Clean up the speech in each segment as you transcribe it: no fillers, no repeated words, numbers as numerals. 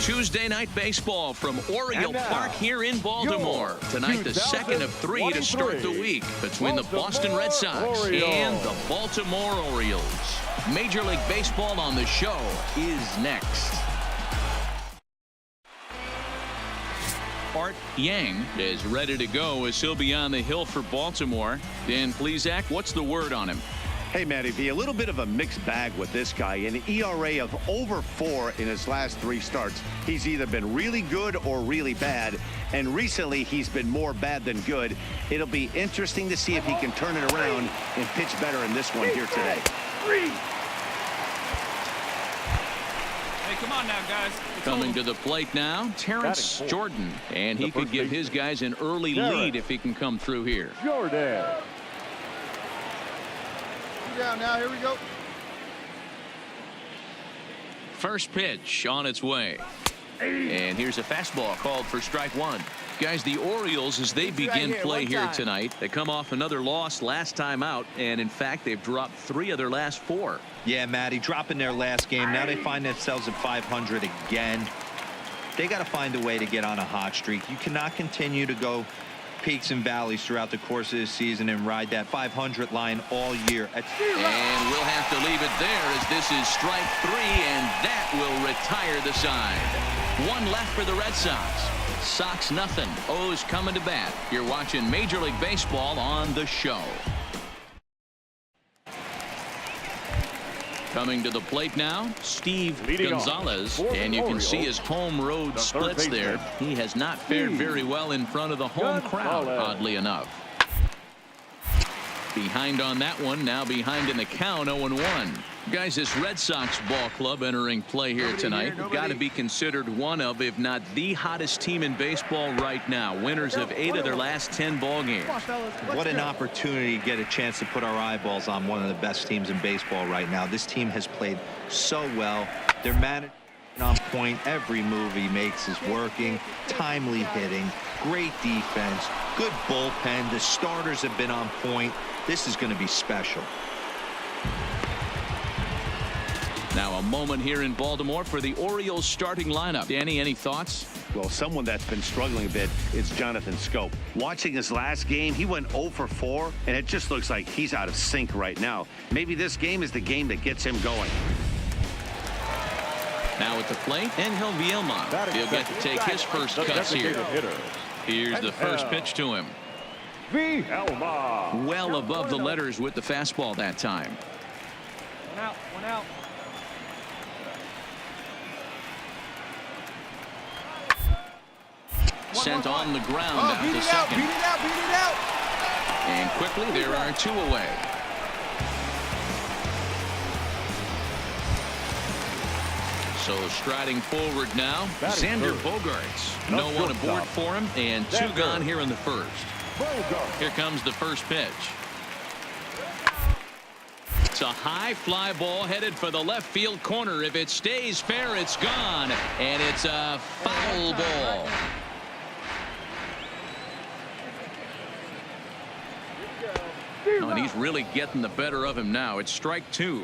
Tuesday night baseball from Oriole Park here in Baltimore. Tonight, the second of 3 to start the week between the Boston Red Sox and the Baltimore Orioles. Major League Baseball on the show is next. Art Yang is ready to go as he'll be on the hill for Baltimore. Dan Plesac, what's the word on him? Hey, Matty V, a little bit of a mixed bag with this guy. An ERA of over 4 in his last 3 starts. He's either been really good or really bad, and recently he's been more bad than good. It'll be interesting to see if he can turn it around and pitch better in this one here today. Hey, come on now, guys. Coming to the plate now, Terrence Jordan, and he could give his guys an early lead if he can come through here. Jordan. Down now, here we go. First pitch on its way. And here's a fastball called for strike 1. Guys, the Orioles, as they begin play here tonight, they come off another loss last time out, and in fact they've dropped 3 of their last 4. Yeah, Matty, dropping their last game. Now they find themselves at 500 again. They got to find a way to get on a hot streak. You cannot continue to go peaks and valleys throughout the course of this season and ride that 500 line all year. And we'll have to leave it there as this is strike 3, and that will retire the side. 1 left for the Red Sox. Sox nothing. O's coming to bat. You're watching Major League Baseball on the show. Coming to the plate now, Steve Gonzalez, and you can see his home road splits there. He has not fared very well in front of the home crowd, oddly enough. Behind on that one, now behind in the count, 0-1. Guys, this Red Sox ball club entering play here tonight got to be considered one of, if not the hottest team in baseball right now. Winners of 8 of their last 10 ball games. What an opportunity to get a chance to put our eyeballs on one of the best teams in baseball right now. This team has played so well. They're managed on point. Every move he makes is working. Timely hitting, great defense, good bullpen. The starters have been on point. This is going to be special. Now a moment here in Baltimore for the Orioles starting lineup. Danny, any thoughts? Well, someone that's been struggling a bit is Jonathan Schoop. Watching his last game, he went 0 for 4, and it just looks like he's out of sync right now. Maybe this game is the game that gets him going. Now at the plate, Angel Vielma. He'll get to take his first cuts here. Here's the first pitch to him. Well above the letters with the fastball that time. One out, one out. Sent on the ground out to second. Beat it out, beat it out. And quickly there are 2 away. So striding forward now, Xander Bogaerts. No one aboard for him, and 2 gone here in the first. Here comes the first pitch. It's a high fly ball headed for the left field corner. If it stays fair, it's gone, and it's a foul ball. Oh, and he's really getting the better of him now. It's strike 2.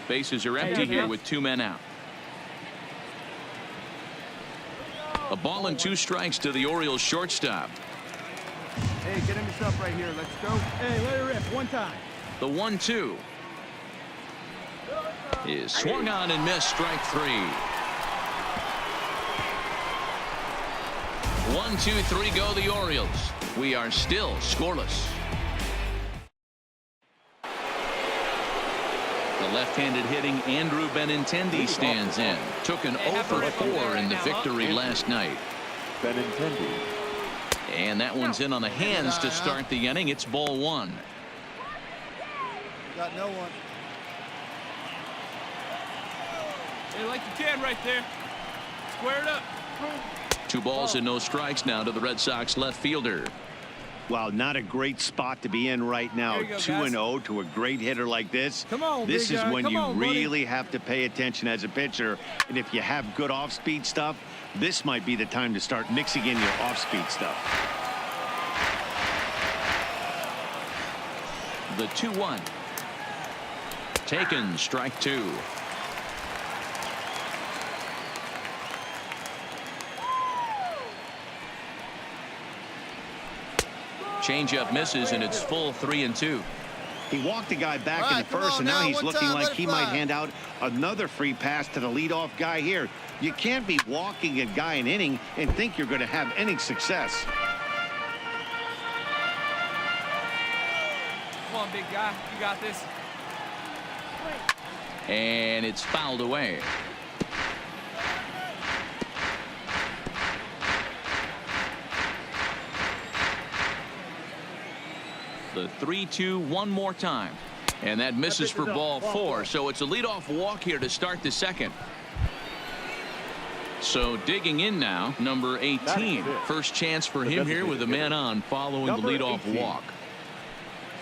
Bases are empty here with 2 men out. A ball and 2 strikes to the Orioles shortstop. Hey, get him yourself right here. Let's go. Hey, let it rip one time. The 1-2 is swung on and missed. Strike 3. 1, 2, 3 go the Orioles. We are still scoreless. The left-handed hitting Andrew Benintendi stands in. Took an 0 for 4 in the victory last night. Benintendi. And that one's in on the hands to start the inning. It's ball 1. Got no one. Hey, like you can right there. Square it up. 2 balls and no strikes now to the Red Sox left fielder. Well, not a great spot to be in right now. 2-0 to a great hitter like this. Come on, this is when you really buddy. have to pay attention as a pitcher. And if you have good off-speed stuff, this might be the time to start mixing in your off-speed stuff. The 2-1. Taken, strike 2. Changeup misses, and it's full 3-2. He walked the guy back in the first, and now he's looking like he might hand out another free pass to the leadoff guy here. You can't be walking a guy an inning and think you're going to have inning success. Come on, big guy. You got this. And it's fouled away. The 3-2 one more time. And that misses for ball 4. So it's a leadoff walk here to start the second. So digging in now, number 18. First chance for him here with a man on following the leadoff walk.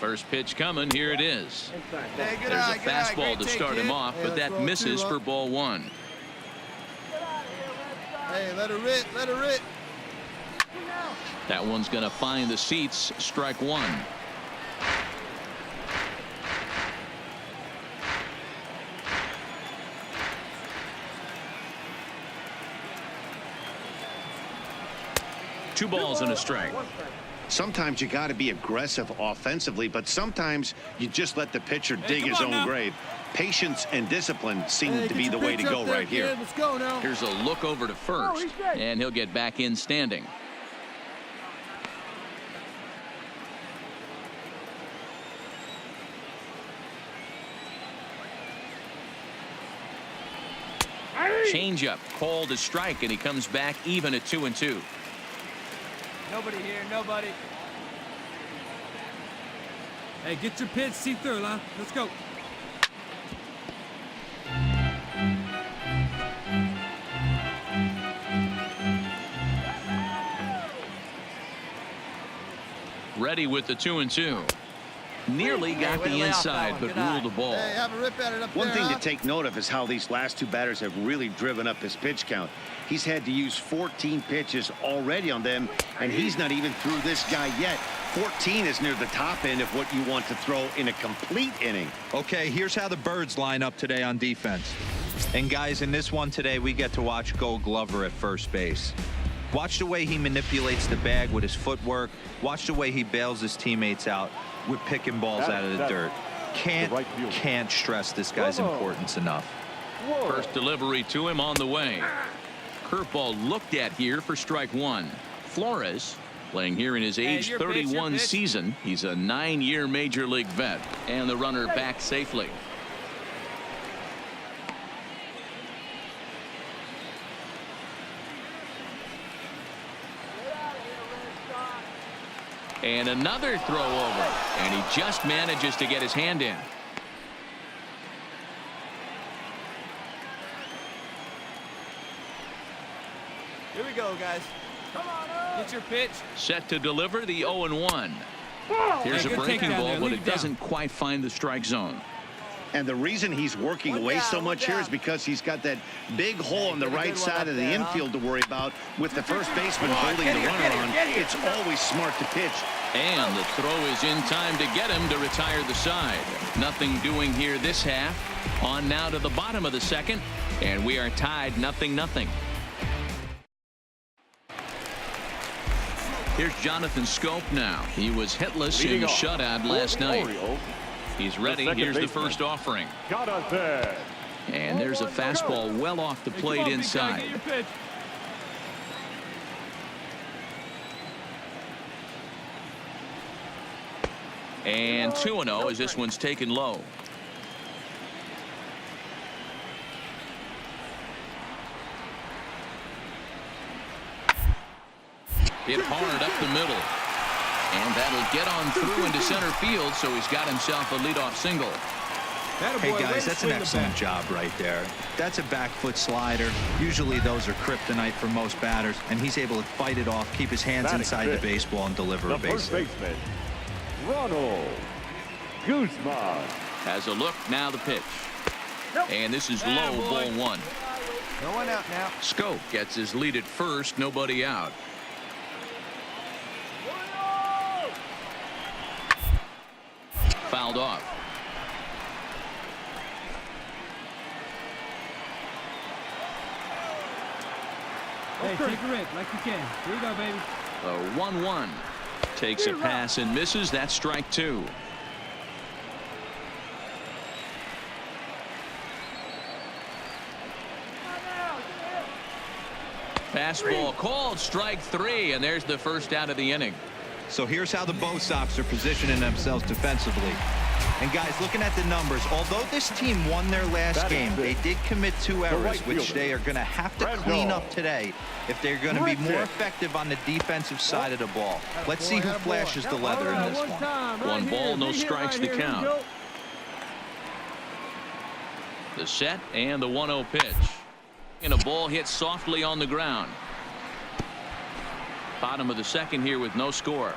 First pitch coming. Here it is. There's a fastball to start him off, but that misses for ball 1. Hey, let her rip. Let her rip. That one's going to find the seats. Strike 1. Two balls and a strike. Sometimes you got to be aggressive offensively, but sometimes you just let the pitcher dig his own grave. Patience and discipline seem to be the way to go right here. Let's go now. Here's a look over to first, and he'll get back in standing. Changeup called a strike, and he comes back even at 2-2. Nobody here. Nobody. Hey, get your pitch. See through, huh? Let's go. Ready with the 2-2. Nearly got the inside, but ruled the ball. Hey, have a rip at it up One there, thing to take note of is how these last two batters have really driven up his pitch count. He's had to use 14 pitches already on them, and he's not even through this guy yet. 14 is near the top end of what you want to throw in a complete inning. Okay, here's how the Birds line up today on defense. And guys, in this one today, we get to watch Gold Glover at first base. Watch the way he manipulates the bag with his footwork. Watch the way he bails his teammates out with picking balls out of the dirt. Can't stress this guy's importance enough. First delivery to him on the way. Curveball looked at here for strike 1. Flores playing here in his age 31 season. He's a 9-year major league vet, and the runner back safely. And another throw over, and he just manages to get his hand in. Here we go, guys. Come on, get your pitch. Set to deliver the 0-1. Here's a breaking ball, but it doesn't quite find the strike zone. And the reason he's working away so much here is because he's got that big hole on the right side of the infield to worry about with the first baseman holding the runner on. It's always smart to pitch. And the throw is in time to get him to retire the side. Nothing doing here this half. On now to the bottom of the second, and we are tied 0-0. Here's Jonathan Scope now. He was hitless in the shutout last night. He's ready. Here's the first offering. And there's a fastball well off the plate inside. And 2-0 as this one's taken low. Hit hard up the middle. And that'll get on through into center field, so he's got himself a leadoff single. Hey, guys, that's an excellent job right there. That's a back foot slider. Usually those are kryptonite for most batters, and he's able to fight it off, keep his hands inside the baseball, and deliver a base hit. Ronald Guzman has a look. Now the pitch. And this is low, ball 1. No one out now. Scope gets his lead at first. Nobody out. Fouled off. Hey, take a rip like you can. Here we go, baby. A 1-1. Takes a pass and misses. That's strike two. Fastball called, strike three, and there's the first out of the inning. So here's how the Bo Sox are positioning themselves defensively. And guys, looking at the numbers, although this team won their last game, they did commit 2 errors, which they are going to have to clean up today if they're going to be more effective on the defensive side of the ball. Let's see who flashes the leather in this one. One ball, no strikes to count. The set and the 1-0 pitch. And a ball hit softly on the ground. Bottom of the second here with no score.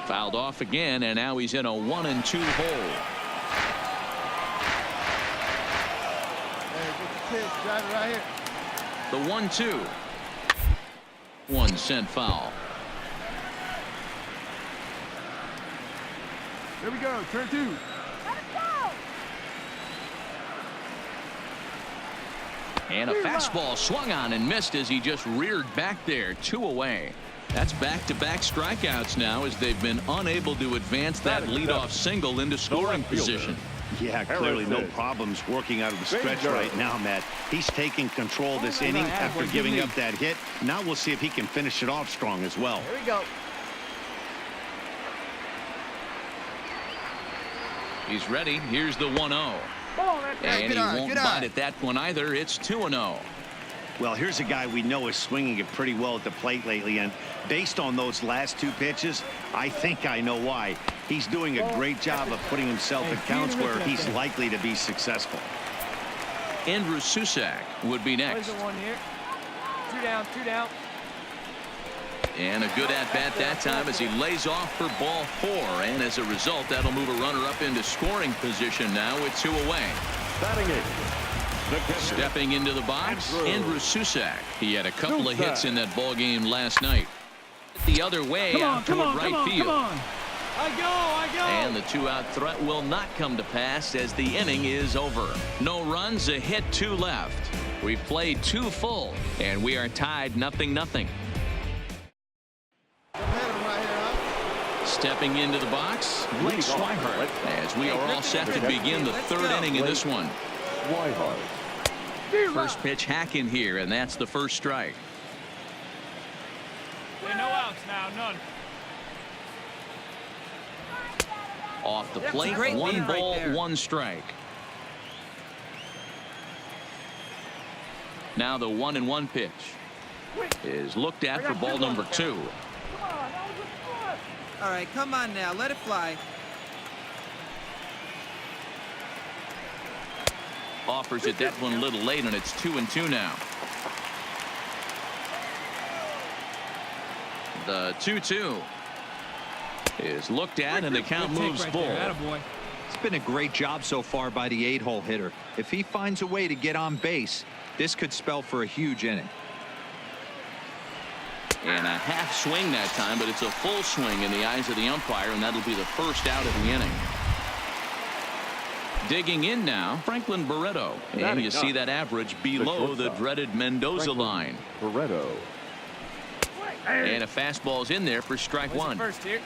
Fouled off again, and now he's in a 1-2 hole. The 1-2. One sent foul. Here we go, turn two. And a fastball swung on and missed as he just reared back there. 2 away. That's back-to-back strikeouts now as they've been unable to advance that leadoff single into scoring position. Yeah, clearly no problems working out of the stretch right now, Matt. He's taking control this inning after giving up that hit. Now we'll see if he can finish it off strong as well. Here we go. He's ready. Here's the 1-0. And he won't bite at that one either. It's 2-0. Well, here's a guy we know is swinging it pretty well at the plate lately, and based on those last 2 pitches, I think I know why. He's doing a great job of putting himself in counts where he's likely to be successful. Andrew Susak would be next. 2 down, 2 down. And a good at-bat that time as he lays off for ball 4. And as a result, that'll move a runner up into scoring position now with 2 away. Batting it. Stepping into the box, Andrew Susak. He had a couple of hits in that ball game last night. The other way out toward right field. I go. And the 2-out threat will not come to pass as the inning is over. No runs, a hit, 2 left. We've played 2 full, and we are tied 0-0. Stepping into the box, Blake Swihart, as we are all set to begin the 3rd inning in this one. First pitch hack in here, and that's the first strike. No outs now, none. Off the plate, 1 ball, 1 strike. Now the 1-1 pitch is looked at for ball number 2. All right, come on now, let it fly. Offers it that one a little late, and it's 2-2 now. The 2-2 is looked at, and the count moves full. It's been a great job so far by the 8-hole hitter. If he finds a way to get on base, this could spell for a huge inning. And a half swing that time, but it's a full swing in the eyes of the umpire, and that'll be the first out of the inning. Digging in now, Franklin Barreto. And you see that average below the dreaded Mendoza line. Barreto. And a fastball's in there for strike 1. First here.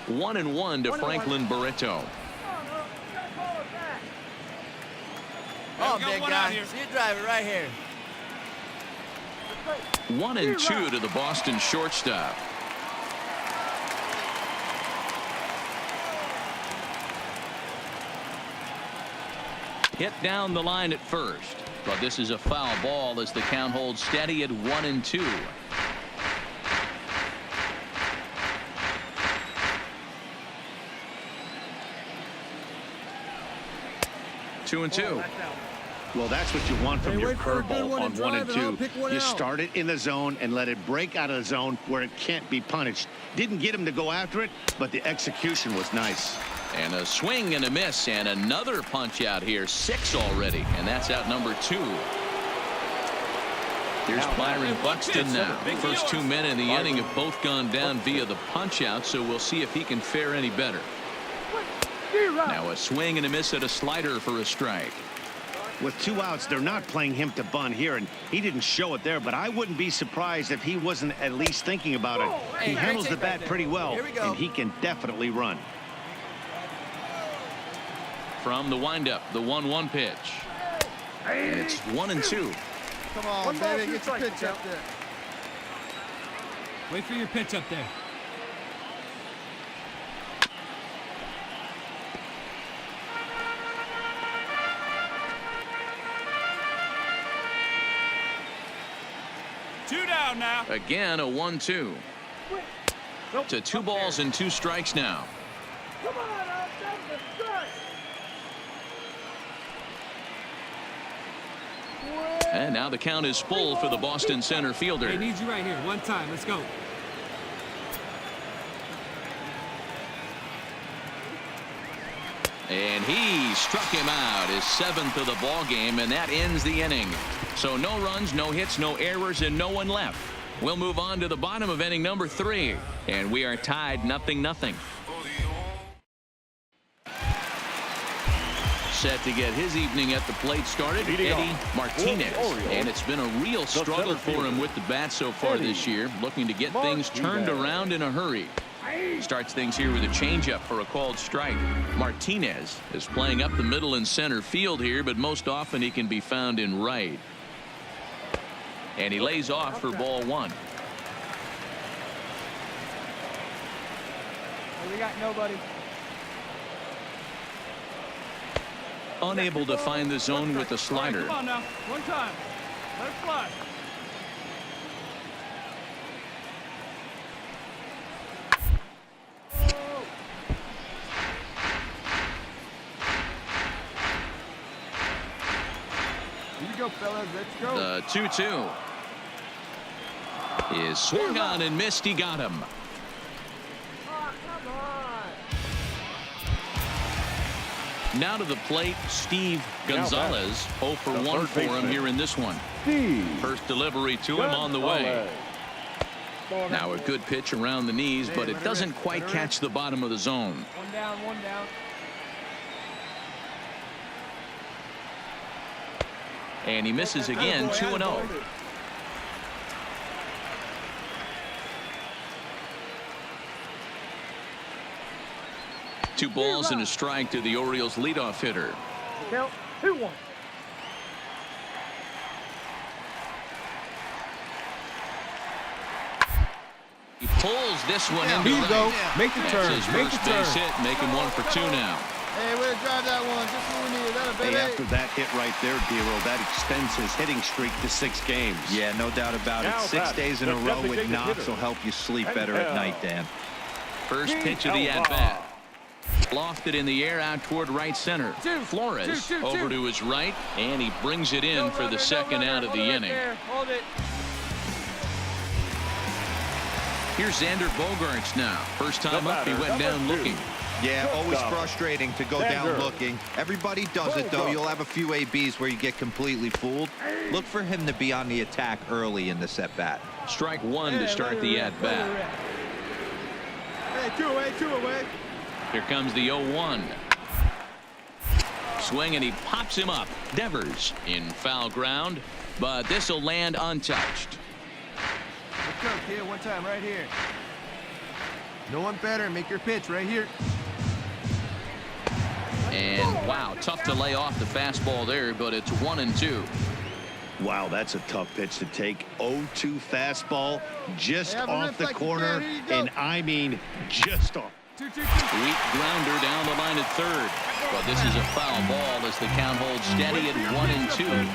One and one to Franklin Barreto. Oh, big guy. See you drive it right here. 1-2 to the Boston shortstop. Hit down the line at first, but this is a foul ball as the count holds steady at 1-2. Two and two. Well, that's what you want from your curveball on 1 and 2. You start it in the zone and let it break out of the zone where it can't be punished. Didn't get him to go after it, but the execution was nice. And a swing and a miss, and another punch out here. 6 already, and that's out number 2. Here's Byron Buxton now. First 2 men in the inning have both gone down via the punch out, so we'll see if he can fare any better. Now a swing and a miss at a slider for a strike. With 2 outs, they're not playing him to bunt here, and he didn't show it there, but I wouldn't be surprised if he wasn't at least thinking about it. He handles the bat pretty well, and he can definitely run. From the windup, the 1-1 pitch. And it's 1-2. Come on, baby, get your pitch up there. Wait for your pitch up there. Two down now. Again, a 1-2. To 2 balls and 2 strikes now. Come on, outside the strike. And now the count is full for the Boston center fielder. He needs you right here. One time. Let's go. And he struck him out, his 7th of the ball game, and that ends the inning. So no runs, no hits, no errors, and no one left. We'll move on to the bottom of inning number 3, and we are tied 0-0. Set to get his evening at the plate started, Eddie Martinez. And it's been a real struggle for him with the bat so far this year, looking to get things turned around in a hurry. Starts things here with a changeup for a called strike. Martinez is playing up the middle and center field here, but most often he can be found in right. And he lays off for ball 1. We got nobody. Unable to find the zone with the slider. Come on now. One time. Let it fly. Here you go, fellas. Let's go. The 2-2 is swung on and missed. He got him. Now to the plate, Steve Gonzalez. 0 for 1 for him here in this one. First delivery to him on the way. Now a good pitch around the knees, but it doesn't quite catch the bottom of the zone. One down, one down. And he misses again, 2-0. Two balls and a strike to the Orioles leadoff hitter. Count 2-1. He pulls this one into Here you go. right. Make the That's turn. his Make the first turn. base hit, make him 1 for 2 now. Hey, we're gonna drive that one. Just what we needed. That a Hey, baby. after that hit right there, Dero, that extends his hitting streak to 6 games. Yeah, no doubt about it. 6 days in a row with knocks will help you sleep better at night, Dan. First pitch of the at-bat. Lofted in the air out toward right center. Flores over to his right, and he brings it in for the second out of the inning. Hold it. Here's Xander Bogaerts now. First time up, he went down looking. Yeah, always frustrating to go down looking. Everybody does it, though. You'll have a few ABs where you get completely fooled. Look for him to be on the attack early in this at-bat. Strike 1 to start the at-bat. Hey, 2 away, 2 away. Here comes the 0-1. Swing, and he pops him up. Devers in foul ground, but this will land untouched. Let's go, kid. One time right here. No one better. Make your pitch right here. And wow, tough to lay off the fastball there, but it's 1-2. Wow, that's a tough pitch to take. 0-2 fastball just Hey, off the like corner, here you go. and I mean just off. 2-2-2. Weak grounder down the line at third. But this is a foul ball as the count holds steady at 1-2.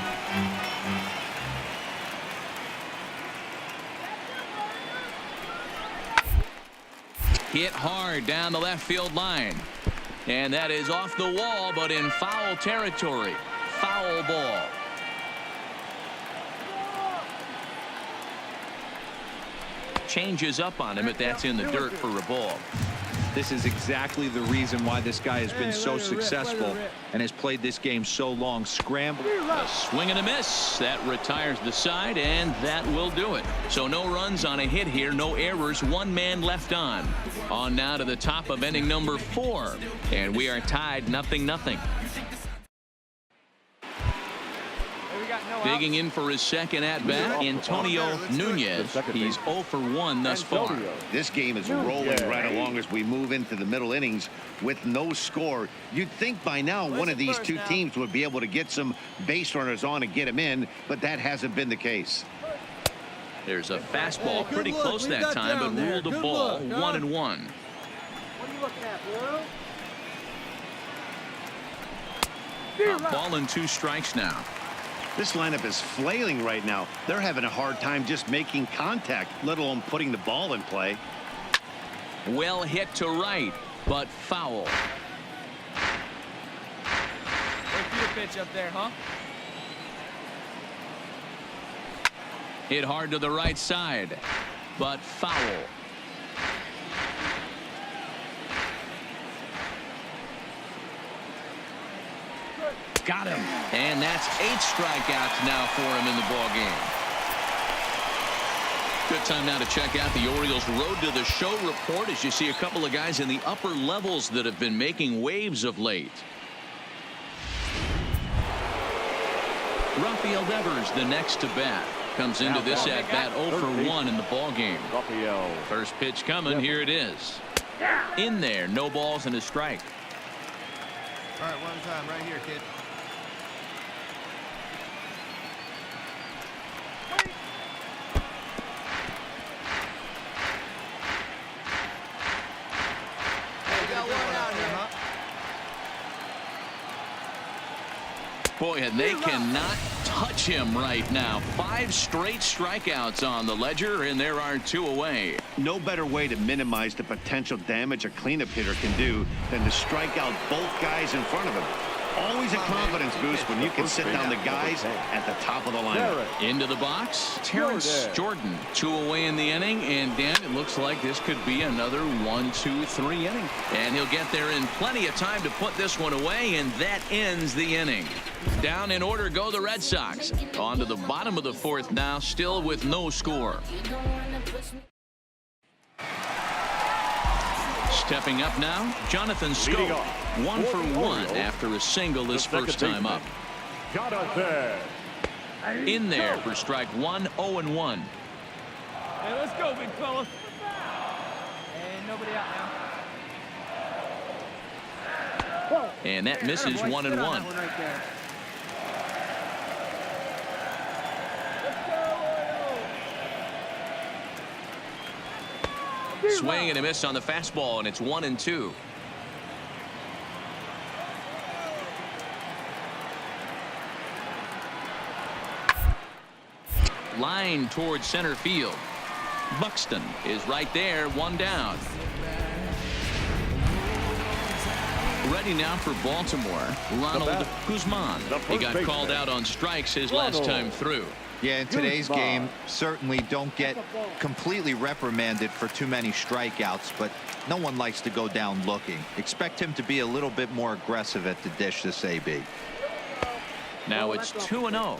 Hit hard down the left field line. And that is off the wall, but in foul territory. Foul ball. Changes up on him, but that's in the dirt for a ball. This is exactly the reason why this guy has been so successful and has played this game so long. Scramble. A swing and a miss. That retires the side, and that will do it. So no runs on a hit here, no errors, one man left on. On now to the top of inning number 4, and we are tied 0-0. Digging in for his second at-bat, Antonio Nunez. He's 0 for 1 thus far. This game is rolling right along as we move into the middle innings with no score. You'd think by now one of these two teams would be able to get some base runners on and get them in, but that hasn't been the case. There's a fastball pretty close that time, but ruled a ball. 1-1. What are you looking at, bro? Ball and 2 strikes now. This lineup is flailing right now. They're having a hard time just making contact, let alone putting the ball in play. Well hit to right, but foul. Wait for your pitch up there, huh? Hit hard to the right side, but foul. Got him. And that's 8 strikeouts now for him in the ball game. Good time now to check out the Orioles Road to the Show report as you see a couple of guys in the upper levels that have been making waves of late. Rafael Devers, the next to bat, comes into this at bat 0 for 1 in the ball game. First pitch coming. Here it is. In there, no balls and a strike. All right, one time right here, kid. Boy, and they cannot touch him right now. 5 straight strikeouts on the ledger, and there are 2 away. No better way to minimize the potential damage a cleanup hitter can do than to strike out both guys in front of him. Always a confidence boost when you can sit down the guys at the top of the lineup. Into the box, Terrence Jordan. 2 away in the inning, and Dan, it looks like this could be another 1, 2, 3 inning. And he'll get there in plenty of time to put this one away, and that ends the inning. Down in order go the Red Sox. On to the bottom of the 4th now, still with no score. Stepping up now, Jonathan Scope. 1 for 1 after a single his first time up. In there for strike 1, 0-1. Hey, let's go, big fella. And nobody out now. And that misses 1-1. Swing and a miss on the fastball, and it's 1-2. Line towards center field. Buxton is right there, 1 down. Ready now for Baltimore, Ronald Guzman. He got called out on strikes his last time through. Yeah, in today's game, certainly don't get completely reprimanded for too many strikeouts, but no one likes to go down looking. Expect him to be a little bit more aggressive at the dish this AB. Now it's 2-0.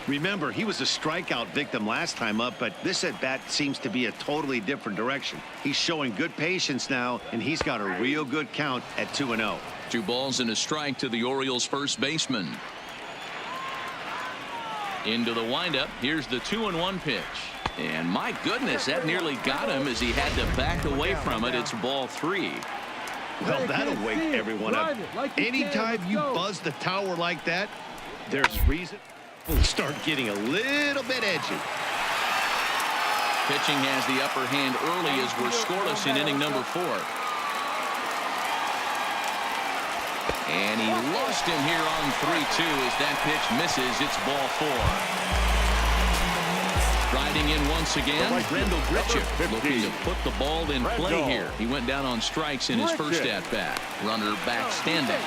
Remember, he was a strikeout victim last time up, but this at-bat seems to be a totally different direction. He's showing good patience now, and he's got a real good count at 2-0. 2 balls and a strike to the Orioles first baseman. Into the windup. Here's the 2-1 pitch. And my goodness, that nearly got him as he had to back away from it. It's ball 3. Well, that'll wake everyone up. Anytime you buzz the tower like that, there's reason we'll start getting a little bit edgy. Pitching has the upper hand early as we're scoreless in inning number 4. And he lost him here on 3-2 as that pitch misses. It's ball 4. Riding in once again, Randall Grichuk looking to put the ball in play here. He went down on strikes in his first at-bat. Runner back standing.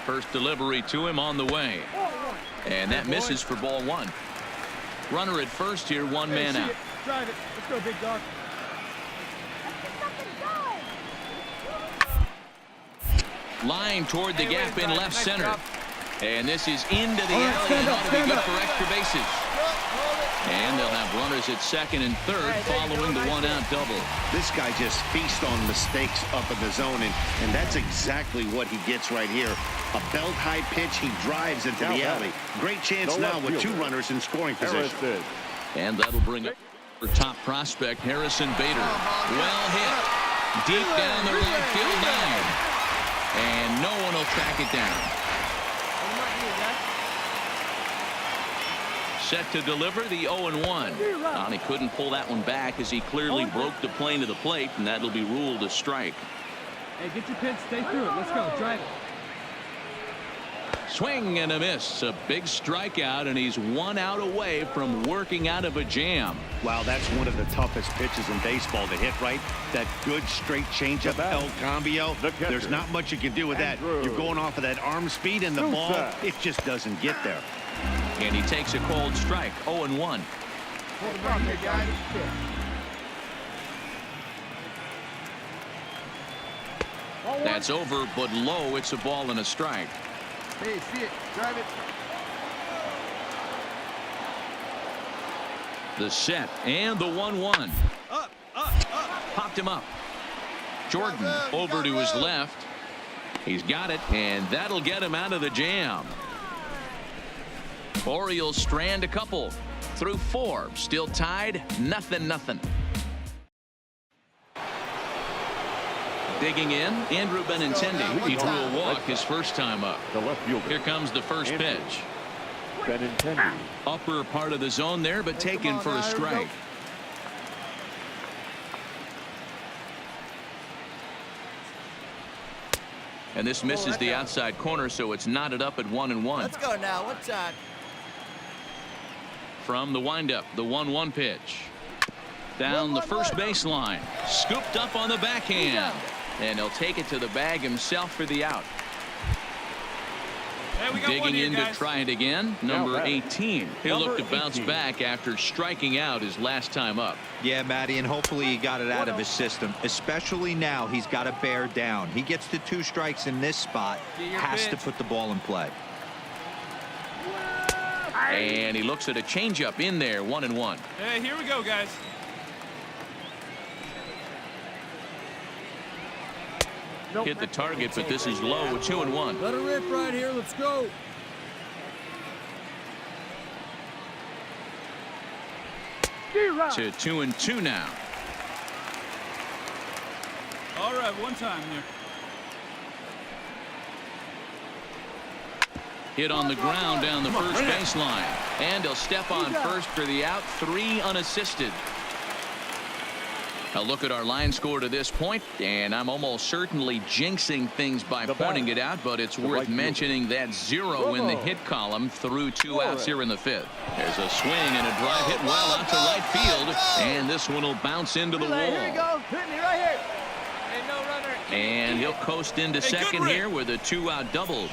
First delivery to him on the way. And that misses for ball one. Runner at first here, one man out. Drive it. Let's go, big dog. Line toward the gap in left center. And this is into the alley and ought to be good for extra bases. And they'll have runners at second and third following the one-out double. This guy just feasts on mistakes up in the zone, and that's exactly what he gets right here. A belt-high pitch, he drives into the alley. Great chance now with two runners in scoring position. And that'll bring up for top prospect Harrison Bader. Well hit. Deep down the right field line. And no one will track it down. Set to deliver the 0-1. He couldn't pull that one back as he clearly broke the plane to the plate, and that'll be ruled a strike. Hey, get your pitch, stay through it. Let's go, drive it. Swing and a miss. A big strikeout, and he's 1 out away from working out of a jam. Wow, that's one of the toughest pitches in baseball to hit, right? That good straight changeup, El Cambio. There's not much you can do with that. You're going off of that arm speed, and the ball, it just doesn't get there. And he takes a cold strike, 0-1. That's over, but low. It's a ball and a strike. Hey, see it. Drive it. The set and the 1-1. Popped him up. Jordan over to his left. He's got it, and that'll get him out of the jam. Orioles strand a couple through 4. Still tied, 0-0. Digging in, Andrew Benintendi. He drew a walk his first time up. Here comes the first pitch. Benintendi. Upper part of the zone there, but taken for a strike. And this misses the outside corner, so it's knotted up at 1-1. Let's go now. What time? From the windup, the 1-1 pitch. Down the first baseline. Scooped up on the backhand. And he'll take it to the bag himself for the out. Digging in to try it again. Number 18. He'll look to bounce back after striking out his last time up. Yeah, Matty, and hopefully he got it out of his system. Especially now, he's got to bear down. He gets the 2 strikes in this spot. Has to put the ball in play. And he looks at a changeup in there, 1-1. Hey, here we go, guys. Hit the target, but this is low with 2-1. Let it rip right here. Let's go. To 2-2 now. All right, one time here. Hit on the ground down the first baseline. And he'll step on first for the out. 3 unassisted. A look at our line score to this point, and I'm almost certainly jinxing things by pointing it out, but it's worth mentioning that 0 in the hit column through 2 outs here in the 5th. There's a swing and a drive hit well out to right field, and this one will bounce into the wall. Here we go. Hit me right here. Hey, no runner. And he'll coast into second here with a 2-out double.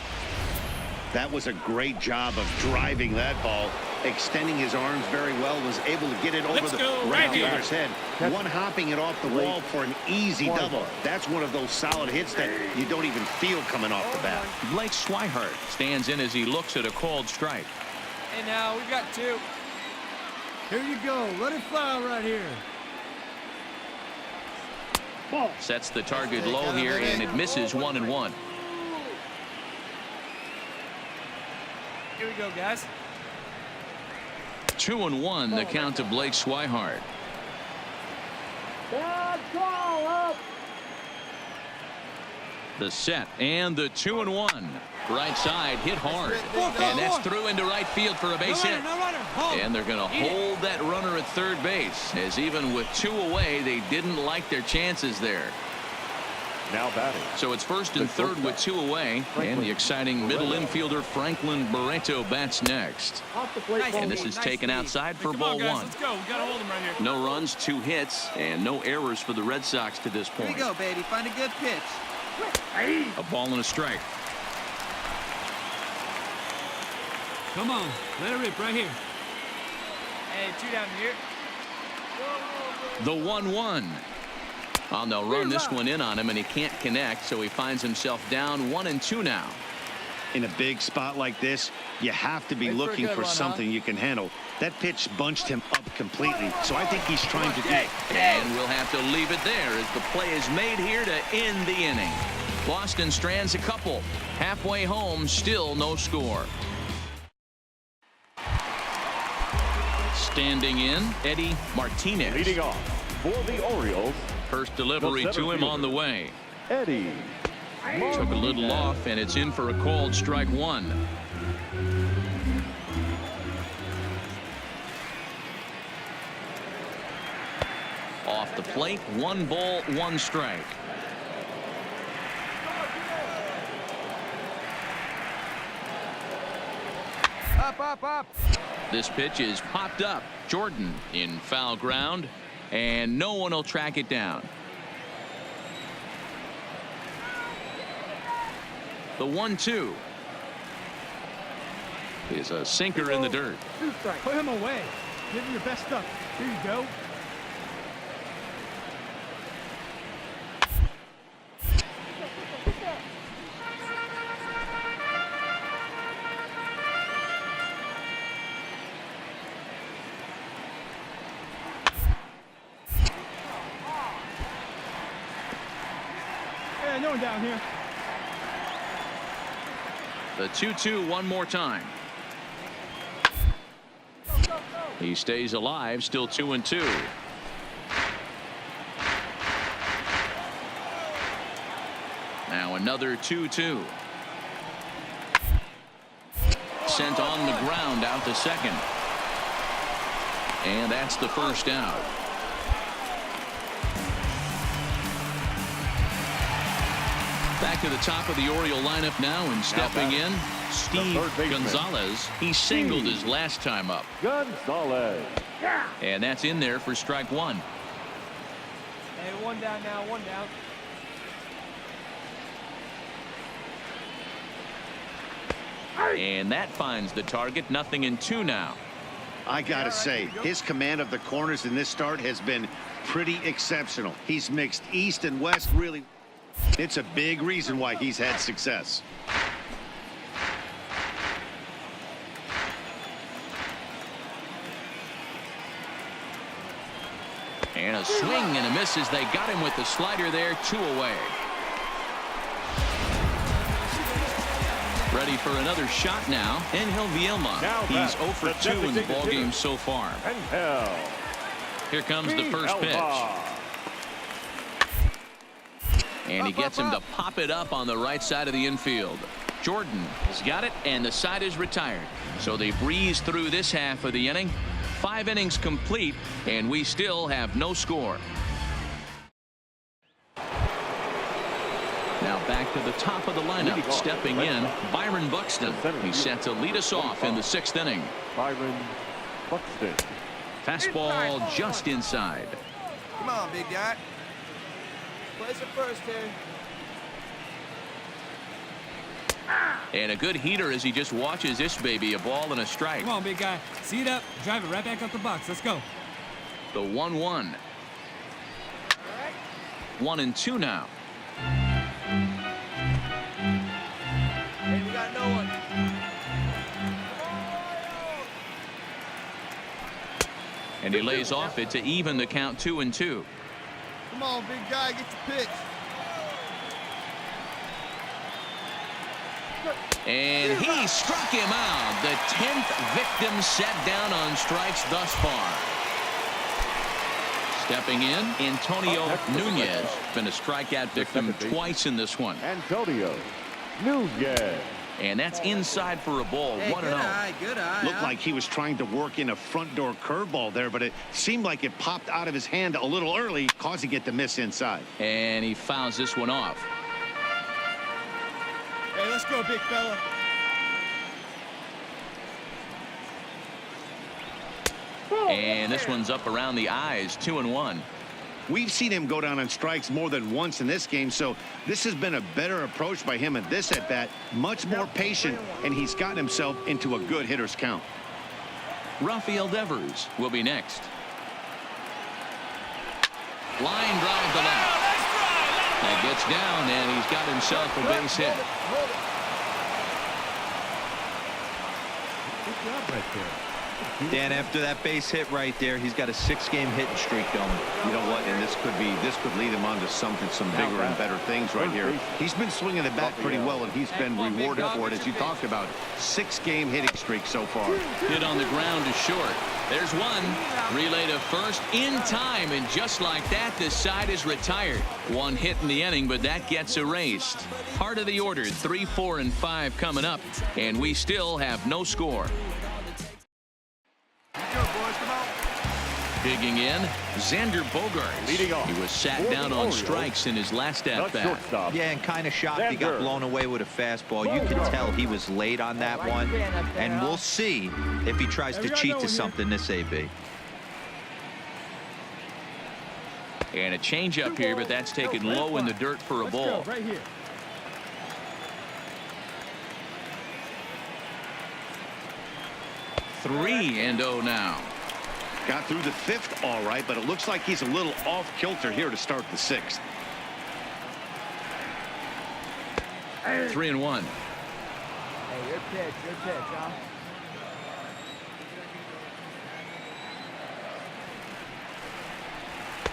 That was a great job of driving that ball, extending his arms very well, was able to get it over the right fielder's head. One hopping it off the wall for an easy double. That's one of those solid hits that you don't even feel coming off the bat. Blake Swihart stands in as he looks at a called strike. Hey, now we've got 2. Here you go. Let it fly right here. Sets the target low here, and it misses 1-1. Here we go, guys. 2-1 the count to Blake Swihart. The set and the 2-1. Right side hit hard. And that's through into right field for a base hit. And they're going to hold that runner at third base, as even with 2 away, they didn't like their chances there. Now batting. So it's first and third with 2 away, and the exciting middle infielder Franklin Barreto bats next. And this is taken outside for ball 1. Let's go. We gotta hold him right here. No runs, 2 hits, and no errors for the Red Sox to this point. Here you go, baby. Find a good pitch. A ball and a strike. Come on, let it rip right here. Hey, 2 down here. The 1-1. Oh, they'll run this one in on him, and he can't connect, so he finds himself down 1-2 now. In a big spot like this, you have to be Wait for a looking good for one, something you can handle. That pitch bunched him up completely, so I think he's trying to do it. And we'll have to leave it there as the play is made here to end the inning. Boston strands a couple. Halfway home, still no score. Standing in, Eddie Martinez. Leading off for the Orioles, First delivery to him on the way. Eddie. Took a little off, and it's in for a called strike 1. Off the plate, 1 ball, 1 strike. Up. This pitch is popped up. Jordan in foul ground, and no one will track it down. The 1-2 is a sinker in the dirt. Put him away. Give him your best stuff. Here you go. Yeah, no one down here. The 2-2 one more time. He stays alive, still 2-2. Now another 2-2. Sent on the ground out to second. And that's the first out. Back to the top of the Oriole lineup now, and stepping in, Steve Gonzalez. He singled his last time up. Gonzalez. And that's in there for strike 1. Hey, 1 down now, 1 down. And that finds the target. 0-2 now. I gotta say, his command of the corners in this start has been pretty exceptional. He's mixed east and west really. It's a big reason why he's had success. And a swing and a miss as they got him with the slider there. 2 away. Ready for another shot now. Angel Vielma. He's 0 for 2 in the ballgame so far. Here comes the first pitch. And he gets him to pop it up on the right side of the infield. Jordan has got it, and the side is retired. So they breeze through this half of the inning. 5 innings complete, and we still have no score. Now back to the top of the lineup. Stepping in, Byron Buxton. He's set to lead us off in the 6th inning. Byron Buxton. Fastball just inside. Come on, big guy. Place it first here. And a good heater as he just watches this baby, a ball and a strike. Come on, big guy. See it up. Drive it right back up the box. Let's go. The 1-1. 1-2 now. Hey, we got no one. And he lays off it to even the count. 2-2. Come on, big guy, get your pitch. And he struck him out. The 10th victim set down on strikes thus far. Stepping in, Antonio Nunez. Been a strikeout victim twice in this one. Antonio Nunez. And that's inside for a ball. Hey, 1-0. good eye. Looked like he was trying to work in a front door curveball there, but it seemed like it popped out of his hand a little early, causing it to miss inside. And he fouls this one off. Hey, let's go, big fella. And this one's up around the eyes. 2-1. We've seen him go down on strikes more than once in this game, so this has been a better approach by him at this at-bat, much more patient, and he's gotten himself into a good hitter's count. Rafael Devers will be next. Line drive to left. That gets down, and he's got himself a base hit. Good job right there. Dan, after that base hit right there, he's got a 6-game hitting streak going. You know what, and this could lead him on to some bigger and better things right here. He's been swinging the bat pretty well, and he's been rewarded for it, as you talked about. 6-game hitting streak so far. Hit on the ground to short. There's one. Relay to first in time, and just like that, the side is retired. One hit in the inning, but that gets erased. Part of the order, 3, 4, and 5 coming up, and we still have no score. Digging in, Xander Bogaerts. Leading off. He was sat down on strikes in his last at-bat. Yeah, and kind of shocked he got blown away with a fastball. You can tell he was late on that one, and we'll see if he tries to cheat to something this AB. And a changeup here, but that's taken low in the dirt for a ball. Right here. Three and 0 now. Got through the 5th all right, but it looks like he's a little off kilter here to start the 6th. 3 and 1. Hey, your pitch, huh?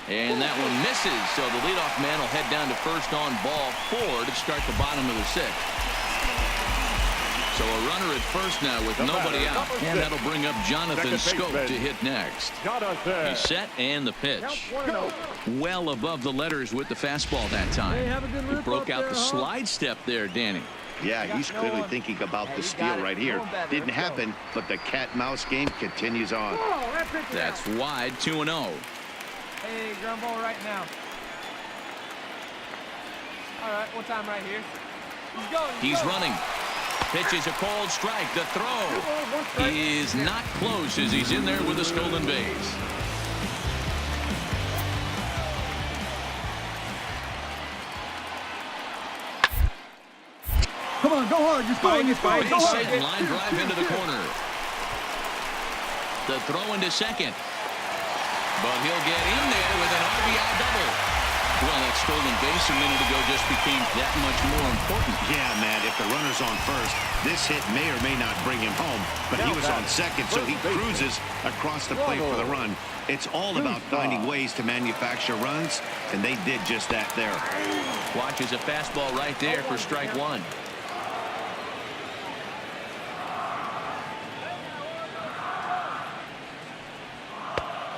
And that one misses, so the leadoff man will head down to first on ball 4 to start the bottom of the 6th. So a runner at first now with nobody out, and that'll bring up Jonathan Scope to hit next. He's set, and the pitch. Well above the letters with the fastball that time. He broke out the slide step there, Danny. Yeah, he's clearly thinking about the steal right here. Didn't happen, but the cat-mouse game continues on. That's wide, 2 and 0. Hey, ground ball right now. All right, one time right here. He's going. He's running. Pitches a cold strike. The throw is not close as he's in there with a stolen base. Come on, go hard. You're scoring. You're scoring. Go hard. Line drive into the corner. The throw into second. But he'll get in there with an RBI double. Well, that stolen base a minute ago just became that much more important. Yeah, man, if the runner's on first, this hit may or may not bring him home, but he was on second, so he cruises across the plate for the run. It's all about finding ways to manufacture runs, and they did just that there. Watches a fastball right there for strike 1.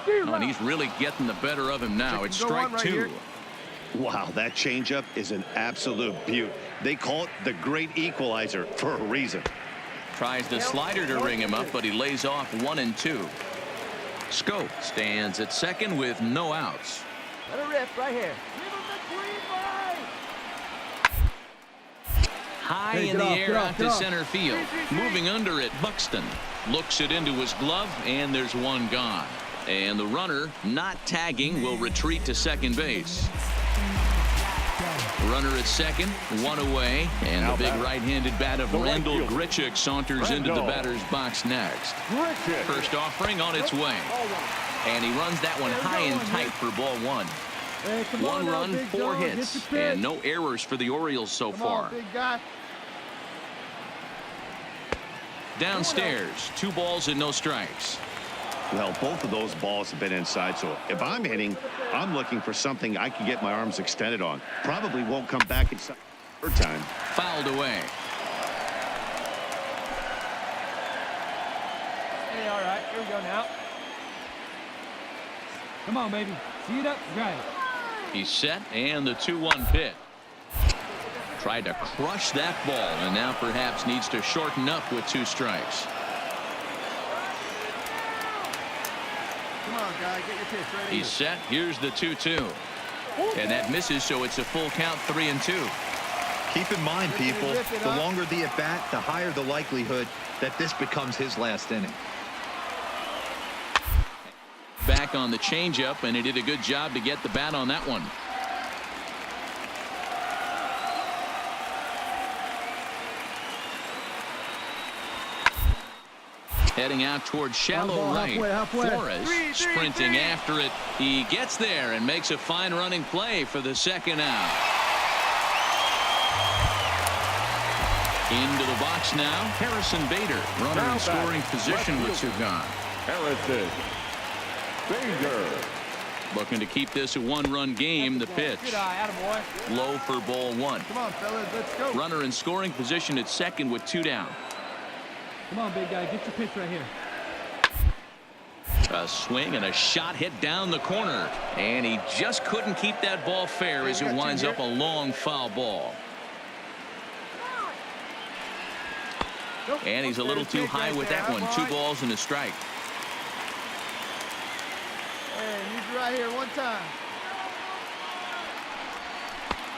Oh, and he's really getting the better of him now. It's strike 2. Wow, that changeup is an absolute beaut. They call it the great equalizer for a reason. Tries the slider to ring him up, but he lays off 1 and 2. Scope stands at second with no outs. Let it rip right here. High in the air out to center field. Moving under it, Buxton looks it into his glove, and there's one gone. And the runner, not tagging, will retreat to second base. Runner at second, 1 away, and the big right-handed bat of Randall Grichuk saunters into the batter's box next. First offering on its way, and he runs that one high and tight for ball 1. 1 run, 4 hits, and no errors for the Orioles so far. Downstairs, 2 balls and no strikes. Well, both of those balls have been inside, so if I'm hitting, I'm looking for something I can get my arms extended on. Probably won't come back inside third time. Fouled away. Hey, all right, here we go now. Come on, baby. See it up. Got it. He's set, and the 2-1 pitch. Tried to crush that ball, and now perhaps needs to shorten up with 2 strikes. Come on, guy, get your pitch right. He's set. Here's the 2-2. And that misses, so it's a full count, 3 and 2. Keep in mind, people, the longer the at-bat, the higher the likelihood that this becomes his last inning. Back back on the changeup, and he did a good job to get the bat on that one. Heading out towards shallow right. Flores sprinting after it. He gets there and makes a fine running play for the second out. Into the box now, Harrison Bader. Runner in scoring position with two gone. Harrison Bader. Looking to keep this a one-run game. The pitch. Good eye, attaboy. Low for ball one. Come on, fellas, let's go. Runner in scoring position at second with two down. Come on, big guy. Get your pitch right here. A swing and a shot hit down the corner. And he just couldn't keep that ball fair as it winds up a long foul ball. And he's a little too high with that one. 2 balls and a strike. Hey, need you right here one time.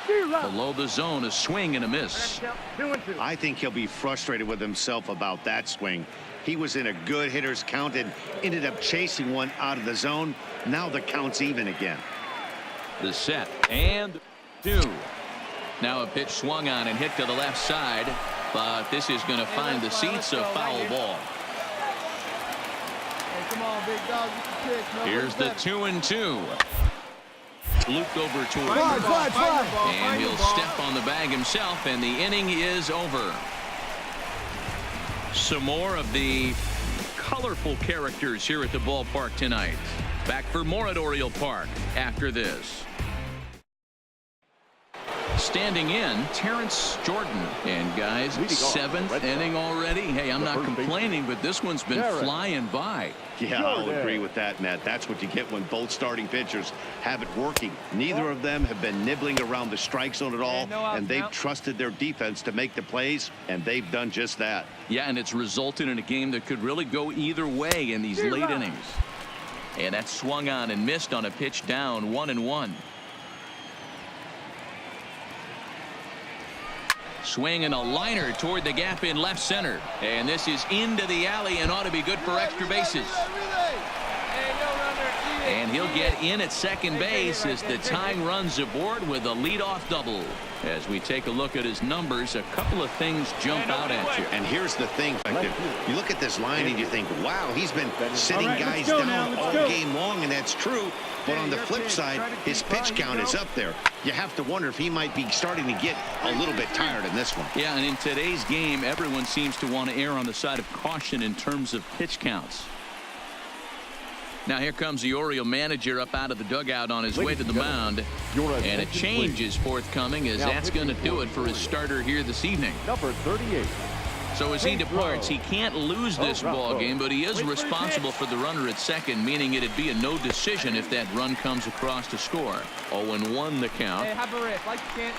Below the zone, a swing and a miss. I think he'll be frustrated with himself about that swing. He was in a good hitter's count and ended up chasing one out of the zone. Now the count's even again. The set and 2. Now a pitch swung on and hit to the left side, but this is going to find the seats, a foul ball. Hey, come on, big dog, get the pitch. No, Here's the 2-2. Looped over to him, Fly. and he'll step on the bag himself, and the inning is over. Some more of the colorful characters here at the ballpark tonight. Back for more at Oriole Park after this. Standing in, Terrence Jordan. And guys, 7th inning already. Hey, I'm not complaining, but this one's been flying by. Yeah, I'll agree with that, Matt. That's what you get when both starting pitchers have it working. Neither of them have been nibbling around the strike zone at all, and they've trusted their defense to make the plays, and they've done just that. Yeah, and it's resulted in a game that could really go either way in these late innings. And that swung on and missed on a pitch down, 1-1. Swing and a liner toward the gap in left center. And this is into the alley and ought to be good for extra bases. And he'll get in at second base as the tying runs aboard with a leadoff double. As we take a look at his numbers, a couple of things jump out at you. And here's the thing, you look at this line and you think, wow, he's been sitting guys down all game long, and that's true. But on the flip side, his pitch count is up there. You have to wonder if he might be starting to get a little bit tired in this one. Yeah, and in today's game, everyone seems to want to err on the side of caution in terms of pitch counts. Now here comes the Oriole manager up out of the dugout on his way to the mound. And a change is forthcoming, as that's going to do it for his starter here this evening. Number 38. So as he departs, he can't lose this ball game, but he is responsible for the runner at second, meaning it'd be a no decision if that run comes across to score. 0-1 the count. Hey, have a rip like you can.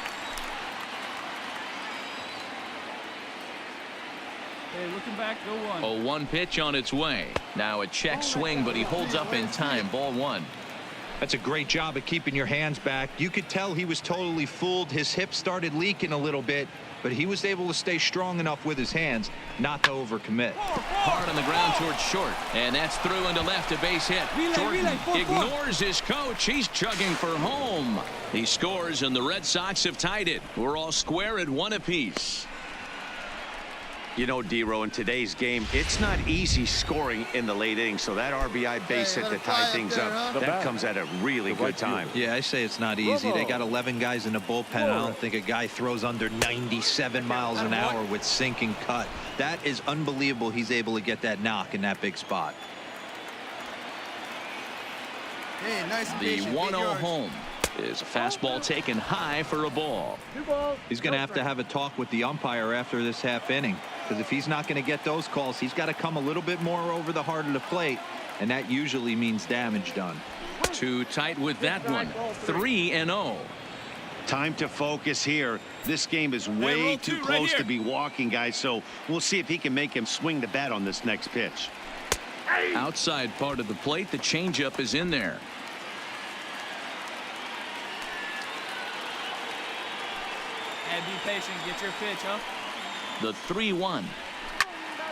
Hey, looking back, go 1. 0-1 pitch on its way. Now a check swing, but he holds up in time. Ball 1. That's a great job of keeping your hands back. You could tell he was totally fooled. His hip started leaking a little bit, but he was able to stay strong enough with his hands not to overcommit. Hard on the ground towards short, and that's through into left, a base hit. Jordan ignores his coach. He's chugging for home. He scores, and the Red Sox have tied it. We're all square at 1 apiece. You know, D-Row, in today's game, it's not easy scoring in the late innings, so that RBI base hit to tie things up, that comes at a really good time. Yeah, I say it's not easy. They got 11 guys in the bullpen. I don't think a guy throws under 97 miles an hour with sinking cut. That is unbelievable. He's able to get that knock in that big spot. Hey, nice The 1-0 home is a fastball taken high for a ball. He's going to have a talk with the umpire after this half inning, because if he's not going to get those calls, he's got to come a little bit more over the heart of the plate, and that usually means damage done. Too tight with that one. 3-0. Time to focus here. This game is way too close to be walking, guys, so we'll see if he can make him swing the bat on this next pitch. Outside part of the plate, the changeup is in there. And be patient, get your pitch, huh? The 3-1.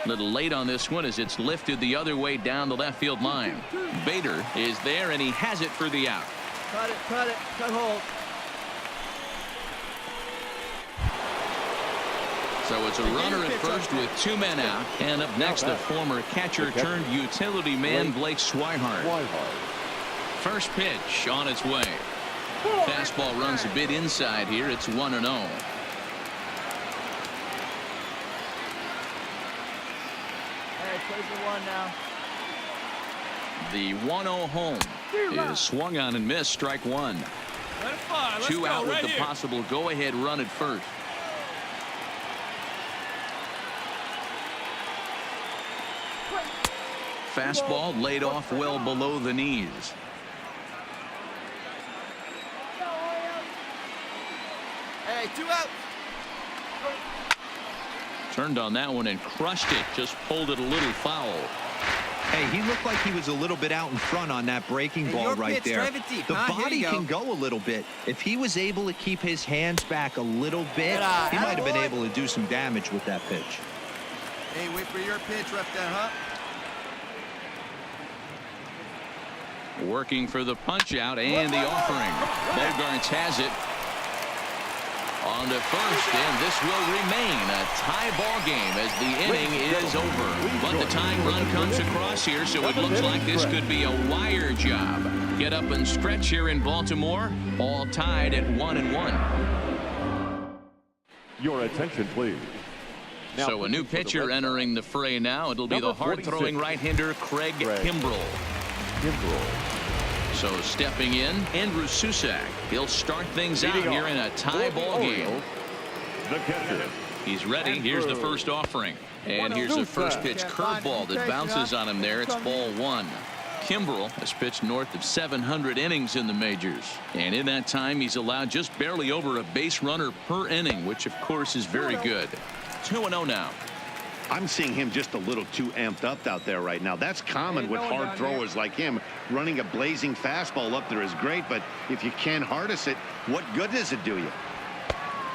Little late on this one as it's lifted the other way down the left field line. Bader is there, and he has it for the out. Cut it, cut hold. So it's a runner at first with 2 men out. And up next, the former catcher turned utility man Blake Swihart. First pitch on its way. Fastball runs a bit inside here. It's 1-0. Play for one now. The 1-0 home is swung on and missed. Strike one. Let it fly. Let's 2 go, out with right the here. possible go-ahead run at first. Fastball laid off well below the knees. Hey, 2 out. Turned on that one and crushed it. Just pulled it a little foul. Hey, he looked like he was a little bit out in front on that breaking ball right there. The body can go a little bit. If he was able to keep his hands back a little bit, he might have been able to do some damage with that pitch. Hey, wait for your pitch, Rep that, huh? Working for the punch out and the offering. Bogarts has it on to first, and this will remain a tie ball game as the inning is over. But the tying run comes across here, so it looks like this could be a wire job. Get up and stretch here in Baltimore, all tied at 1-1. Your attention, please. Now, So a new pitcher entering the fray now. It'll be the hard-throwing right-hander Craig Kimbrell. So stepping in, Andrew Susak. He'll start things out here in a tie ball game. The catcher. He's ready. Here's the first offering. And here's the first pitch curveball that bounces on him there. It's ball 1. Kimbrell has pitched north of 700 innings in the majors. And in that time, he's allowed just barely over a base runner per inning, which, of course, is very good. 2-0 now. I'm seeing him just a little too amped up out there right now. That's common with hard throwers like him. Running a blazing fastball up there is great, but if you can't harness it, what good does it do you?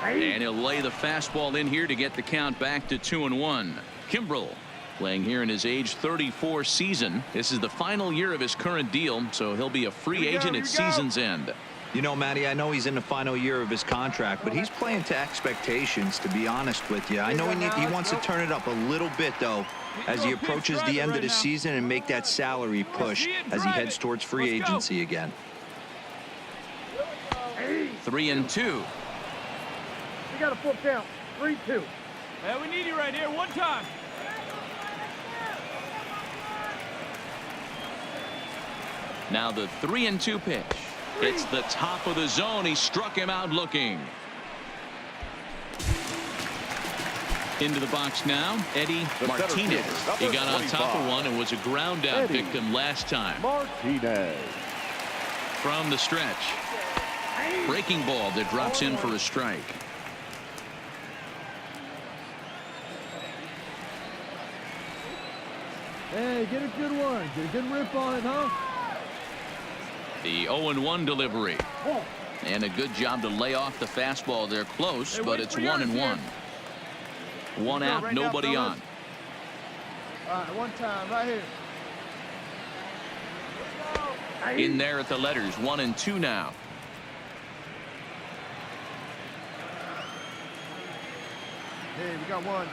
And he'll lay the fastball in here to get the count back to 2-1. Kimbrell playing here in his age 34 season. This is the final year of his current deal, so he'll be a free agent at season's end. You know, Matty, I know he's in the final year of his contract, but he's playing to expectations, to be honest with you. I know he wants to turn it up a little bit, though, as he approaches the end of the season and make that salary push as he heads towards free agency again. 3-2. You got a full count. 3-2. Yeah, we need you right here. One time. Now the 3-2 pitch. It's the top of the zone. He struck him out looking. Into the box now, Eddie Martinez. He got on top of one and was a ground out victim last time. Martinez. From the stretch. Breaking ball that drops in for a strike. Hey, get a good one. Get a good rip on it, huh? The 0-1 delivery. And a good job to lay off the fastball there close, but it's 1-1. One out, nobody on. All right, one time, right here. In there at the letters, 1-2 now. Hey, we got one.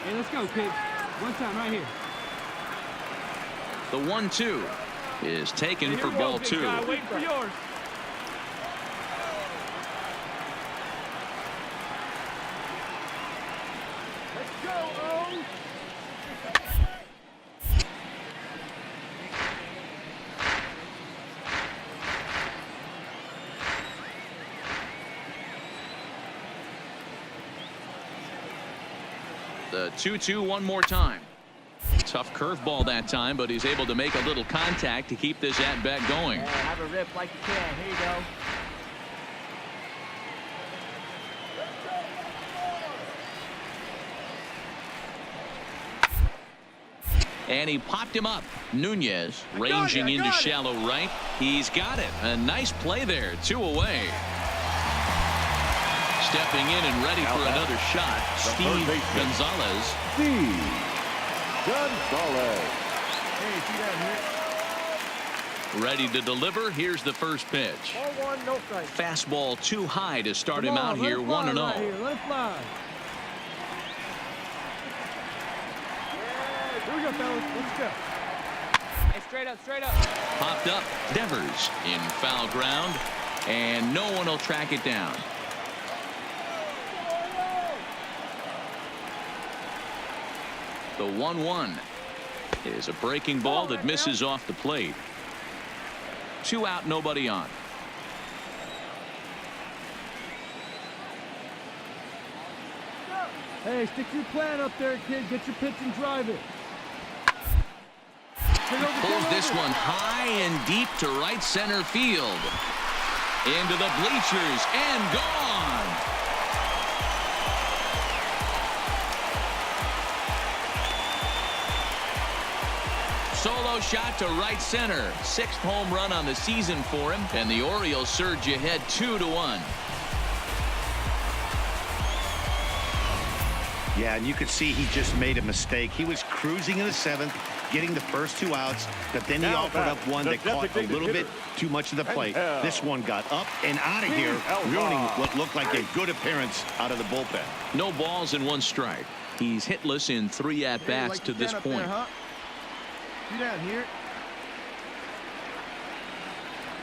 Hey, let's go, kid. One time right here. The 1-2 is taken for ball 2. Wait for yours. Let's go, O. The 2-2 one more time. Tough curveball that time, but he's able to make a little contact to keep this at-bat going. Hey, have a rip like you can. Here you go. And he popped him up. Nunez ranging into shallow right. He's got it. A nice play there. 2 away. Stepping in and ready for another shot, Steve Gonzalez. Steve Gonzalez. Hey, see down here. Ready to deliver. Here's the first pitch. 1-1, no strike. Fastball too high to start him Come on, out here, 1-0. Right here. Let it fly. Here we go, fellas. Let's go. Hey, straight up, straight up. Popped up. Devers in foul ground, and no one will track it down. The 1-1 is a breaking ball that misses off the plate. 2 out, nobody on. Hey, stick your plan up there, kid. Get your pitch and drive it. Pulls this one high and deep to right center field. Into the bleachers and gone. Solo shot to right center. 6th home run on the season for him, and the Orioles surge ahead 2-1. Yeah, and you could see he just made a mistake. He was cruising in the 7th, getting the first 2 outs, but then he offered up one that caught a little bit too much of the plate. This one got up and out of here, ruining what looked like a good appearance out of the bullpen. No balls and 1 strike. He's hitless in 3 at-bats to this point. See down here.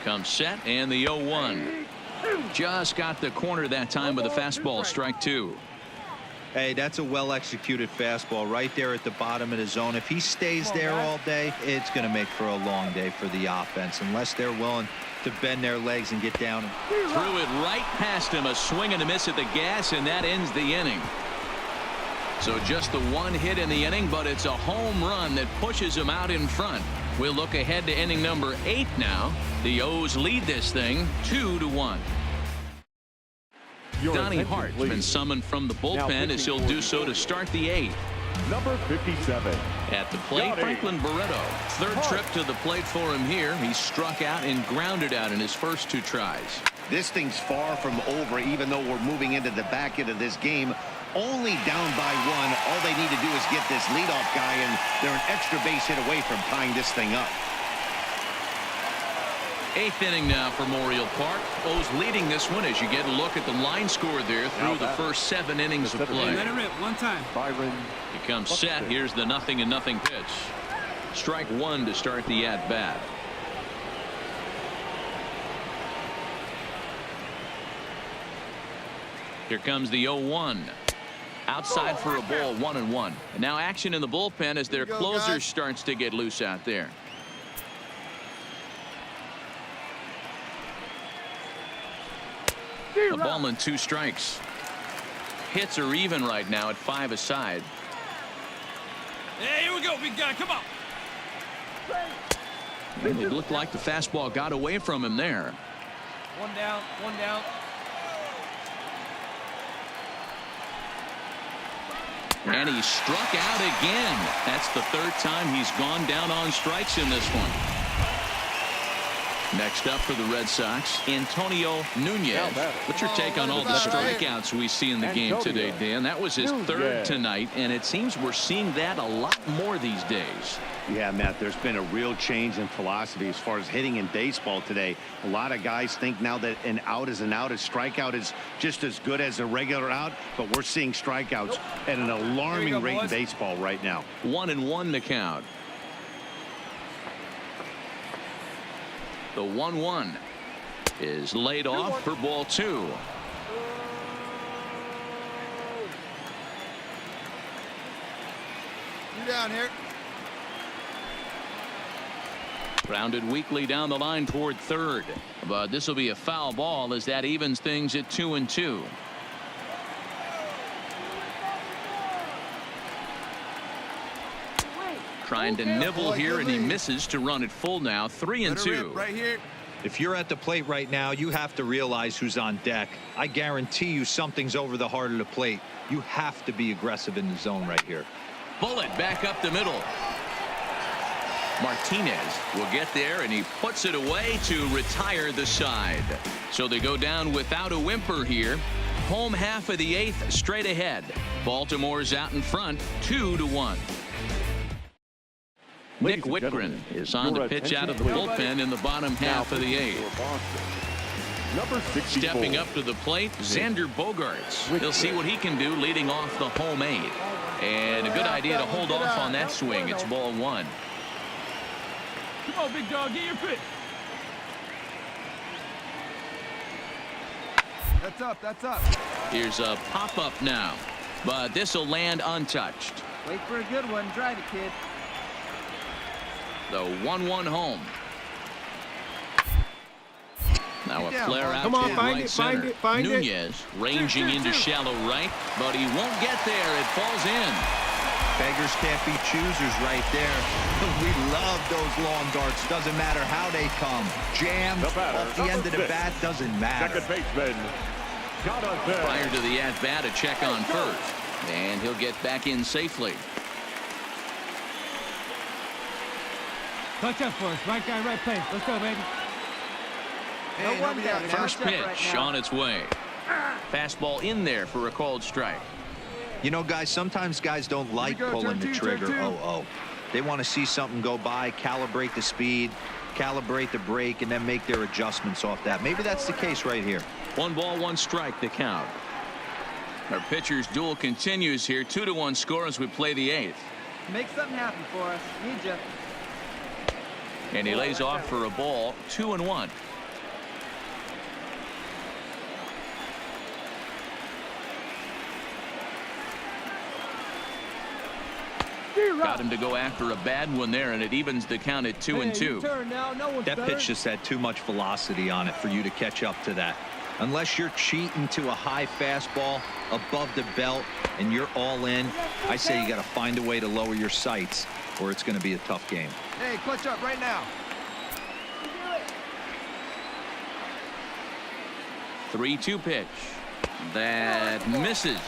Comes set, and the 0-1. Just got the corner that time with a fastball, strike 2. Hey, that's a well-executed fastball right there at the bottom of the zone. If he stays there all day, it's going to make for a long day for the offense, unless they're willing to bend their legs and get down. Threw it right past him, a swing and a miss at the gas, and that ends the inning. So just the 1 hit in the inning, but it's a home run that pushes him out in front. We'll look ahead to inning number 8 now. The O's lead this thing 2-1. Donnie Hart's been summoned from the bullpen as he'll do so to start the 8th. Number 57. At the plate, Franklin Barreto. 3rd trip to the plate for him here. He struck out and grounded out in his first 2 tries. This thing's far from over, even though we're moving into the back end of this game. Only down by 1. All they need to do is get this leadoff guy, and they're an extra base hit away from tying this thing up. 8th inning now for Memorial Park. O's leading this one as you get a look at the line score there through the first 7 innings of play. Let it rip 1 time. Byron. He comes set. Here's the 0-0 pitch. Strike 1 to start the at-bat. Here comes the 0-1. Outside for a ball, 1-1. And now action in the bullpen as their closer starts to get loose out there. A ball and 2 strikes. Hits are even right now at 5 aside. Hey, here we go, big guy. Come on. And it looked like the fastball got away from him there. 1 down, 1 down. And he struck out again. That's the 3rd time he's gone down on strikes in this one. Next up for the Red Sox, Antonio Nunez. What's your take on all the strikeouts we see in the game today, Dan? That was his 3rd tonight, and it seems we're seeing that a lot more these days. Yeah, Matt, there's been a real change in philosophy as far as hitting in baseball today. A lot of guys think now that an out is an out. A strikeout is just as good as a regular out, but we're seeing strikeouts at an alarming rate in baseball right now. 1-1 the count. The 1-1 is laid off for ball 2. You down here. Grounded weakly down the line toward 3rd. But this will be a foul ball as that evens things at 2-2. Trying to nibble here, and he misses to run it full now. 3-2. Right here. If you're at the plate right now, you have to realize who's on deck. I guarantee you something's over the heart of the plate. You have to be aggressive in the zone right here. Bullet back up the middle. Martinez will get there, and he puts it away to retire the side. So they go down without a whimper here. Home half of the 8th straight ahead. Baltimore's out in front 2-1. Nick Whitgren is on to pitch out of the bullpen in the bottom half of the 8th. Number 64. Stepping up to the plate, Xander Bogaerts. He'll see what he can do leading off the home 8th. And a good idea to hold off on that swing. It's ball 1. Come on, big dog, get your pitch. That's up, that's up. Here's a pop-up now, but this will land untouched. Wait for a good one. Drive it, kid. The 1-1 home. Now a flare out Come on, to find right it, center. find it, find it. Nunez ranging into shallow right, but he won't get there. It falls in. Beggars can't be choosers right there. We love those long darts. Doesn't matter how they come. Jammed off the end of the bat, doesn't matter. Second baseman, Jonathan. Prior to the at-bat, a check on first. And he'll get back in safely. Touch up for us. Right guy, right place. Let's go, baby. Hey, nobody out now. First pitch on its way. Fastball in there for a called strike. You know, guys, sometimes guys don't like pulling the trigger. They want to see something go by, calibrate the speed, calibrate the brake, and then make their adjustments off that. Maybe that's the case right here. 1 ball, 1 strike, the count. Our pitcher's duel continues here. 2-1 score as we play the 8th. Make something happen for us. Need you. And he lays off for a ball. 2-1. Got him to go after a bad one there, and it evens the count at 2-2. That pitch just had too much velocity on it for you to catch up to that. Unless you're cheating to a high fastball above the belt and you're all in, I say you got to find a way to lower your sights or it's going to be a tough game. Hey, clutch up right now. 3-2 pitch. That misses.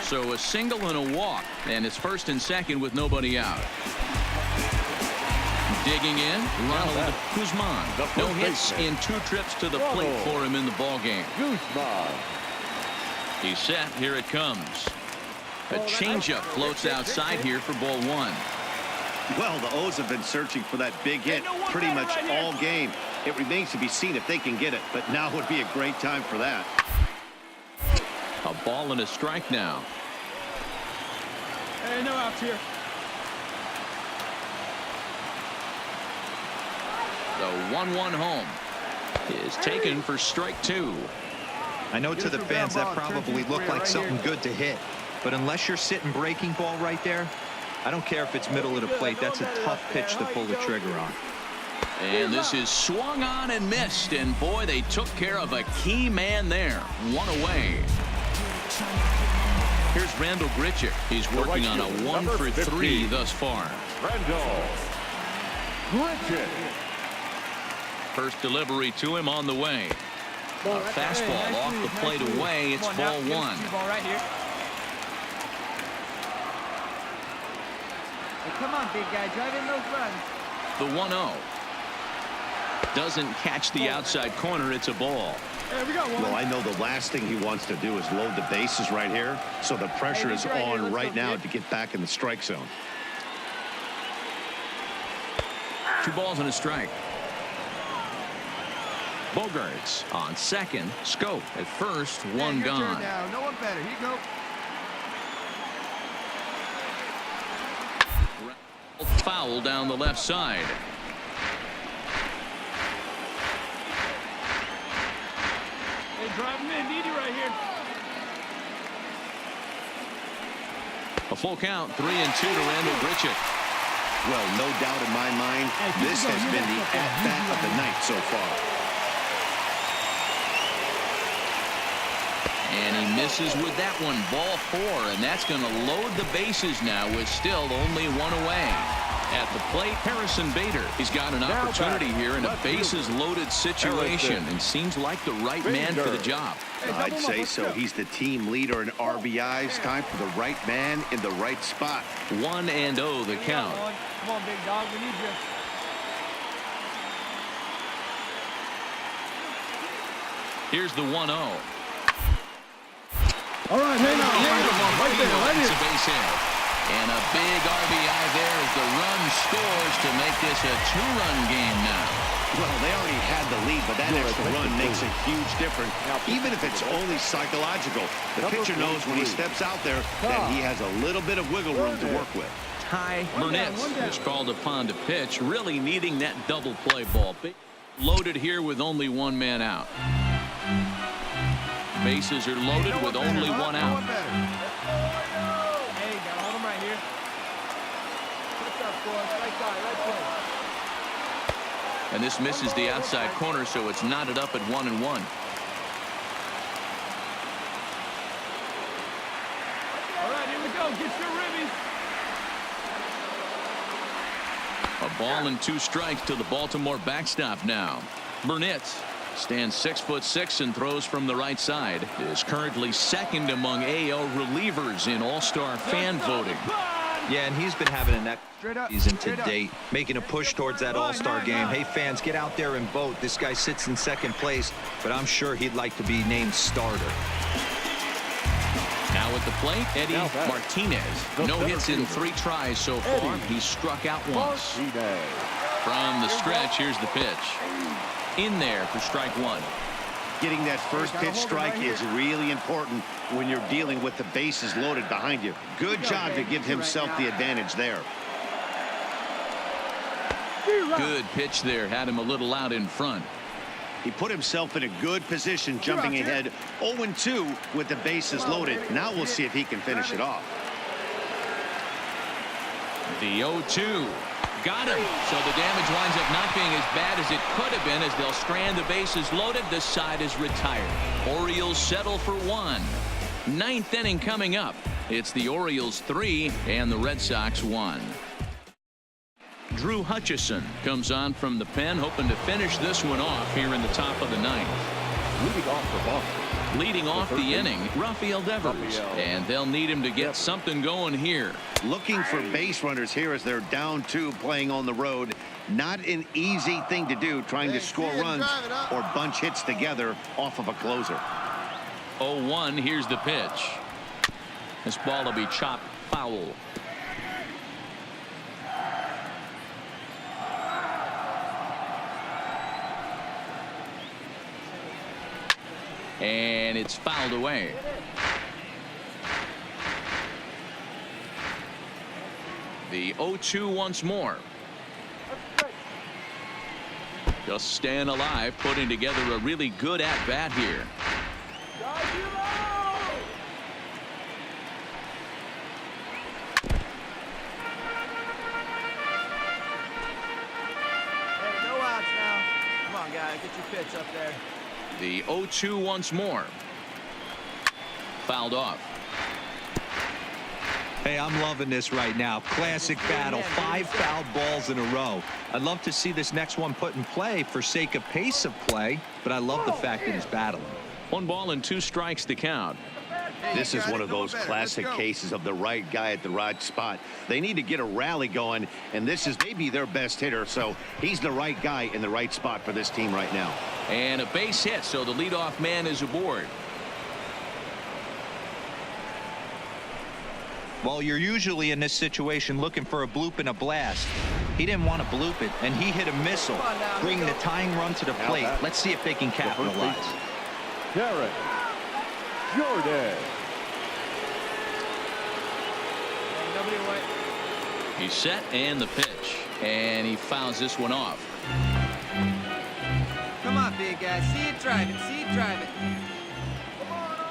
So a single and a walk, and it's first and second with nobody out. Digging in, Ronald Guzman. No hits in 2 trips to the plate for him in the ballgame. He's set. Here it comes. A changeup floats outside here for ball 1. Well, the O's have been searching for that big hit pretty much all game. It remains to be seen if they can get it, but now would be a great time for that. A ball and a strike now. Hey, no outs here. The 1-1 home is taken for strike 2. I know to the fans that probably looked like something good to hit, but unless you're sitting breaking ball right there, I don't care if it's middle of the plate. That's a tough pitch to pull the trigger on. And this is swung on and missed, and boy, they took care of a key man there. 1 away. Here's Randall Grichuk. He's working on a 1 for 3 thus far. Randall Grichuk. First delivery to him on the way. A fastball off the plate away. It's ball 1. Ball right here. Hey, come on, big guy. Drive in those runs. The 1-0. Doesn't catch the outside corner. It's a ball. Hey, we got one. Well, I know the last thing he wants to do is load the bases right here, so the pressure is on right now to get back in the strike zone. 2 balls and a strike. Bogaerts on second. Scope at first. 1 Hey, your turn gone. now. No one better. Here you go. Foul down the left side. Hey, drive him in. Need you right here. A full count. 3-2 to Randall Grichuk. Well, no doubt in my mind, this has been the at-bat of the night so far. And he misses with that one. Ball 4, and that's going to load the bases now with still only 1 away. At the plate, Harrison Bader. He's got an opportunity here in a bases-loaded situation and seems like the right man for the job. I'd say so. He's the team leader in RBIs. Time for the right man in the right spot. 1-0 the count. Come on, big dog. We need you. Here's the 1-0. All right, hang on. Right there, right It's here. a base hit. And a big RBI there as the run scores to make this a 2-run game now. Well, they already had the lead, but that extra run makes a huge difference, even if it's only psychological. The pitcher knows when he steps out there that he has a little bit of wiggle room to work with. Ty Burnett is called upon to pitch, really needing that double play ball. Loaded here with only one man out. Bases are loaded with only one out. Hey, gotta hold him right here. What's up, boys? Right side, right place. And this misses the outside corner, so it's knotted up at 1-1. All right, here we go. Get your ribbies. A ball and 2 strikes to the Baltimore backstop now. Burnett stands 6'6" and throws from the right side. Is currently second among AL relievers in All-Star fan voting. Yeah, and he's been having an excellent season to date, making a push towards that All-Star game. Hey, fans, get out there and vote. This guy sits in second place, but I'm sure he'd like to be named starter. Now at the plate, Eddie Martinez. No hits in 3 tries so far. He's struck out once. From the stretch, here's the pitch. In there for strike 1. Getting that first pitch strike is really important when you're dealing with the bases loaded behind you. Good job to give himself the advantage there. Good pitch there. Had him a little out in front. He put himself in a good position, jumping ahead 0-2 with the bases loaded. Now we'll see if he can finish it off. The 0-2. Got him. So the damage winds up not being as bad as it could have been as they'll strand the bases loaded. This side is retired. Orioles settle for 1. 9th inning coming up. It's the Orioles 3 and the Red Sox 1. Drew Hutchison comes on from the pen, hoping to finish this one off here in the top of the 9th. Leading off the inning, Rafael Devers, and they'll need him to get something going here. Looking for base runners here as they're down 2 playing on the road. Not an easy thing to do, trying to score runs or bunch hits together off of a closer. 0-1. Here's the pitch. This ball will be chopped foul. And it's fouled away. The 0-2 once more. Just staying alive, putting together a really good at-bat here. Hey, no outs now. Come on, guys, get your pitch up there. The 0-2 once more. Fouled off. Hey, I'm loving this right now. Classic battle. 5 fouled balls in a row. I'd love to see this next one put in play for sake of pace of play, but I love the fact that he's battling. 1 ball and 2 strikes to count. This is one of those classic cases of the right guy at the right spot. They need to get a rally going, and this is maybe their best hitter, so he's the right guy in the right spot for this team right now. And a base hit, so the leadoff man is aboard. Well, you're usually in this situation looking for a bloop and a blast. He didn't want to bloop it, and he hit a missile, bringing the tying run to the plate. Let's see if they can capitalize. Garrett Jordan. Nobody away. He's set and the pitch, and he fouls this one off. Come on, big guy. See it drive it. See it drive it.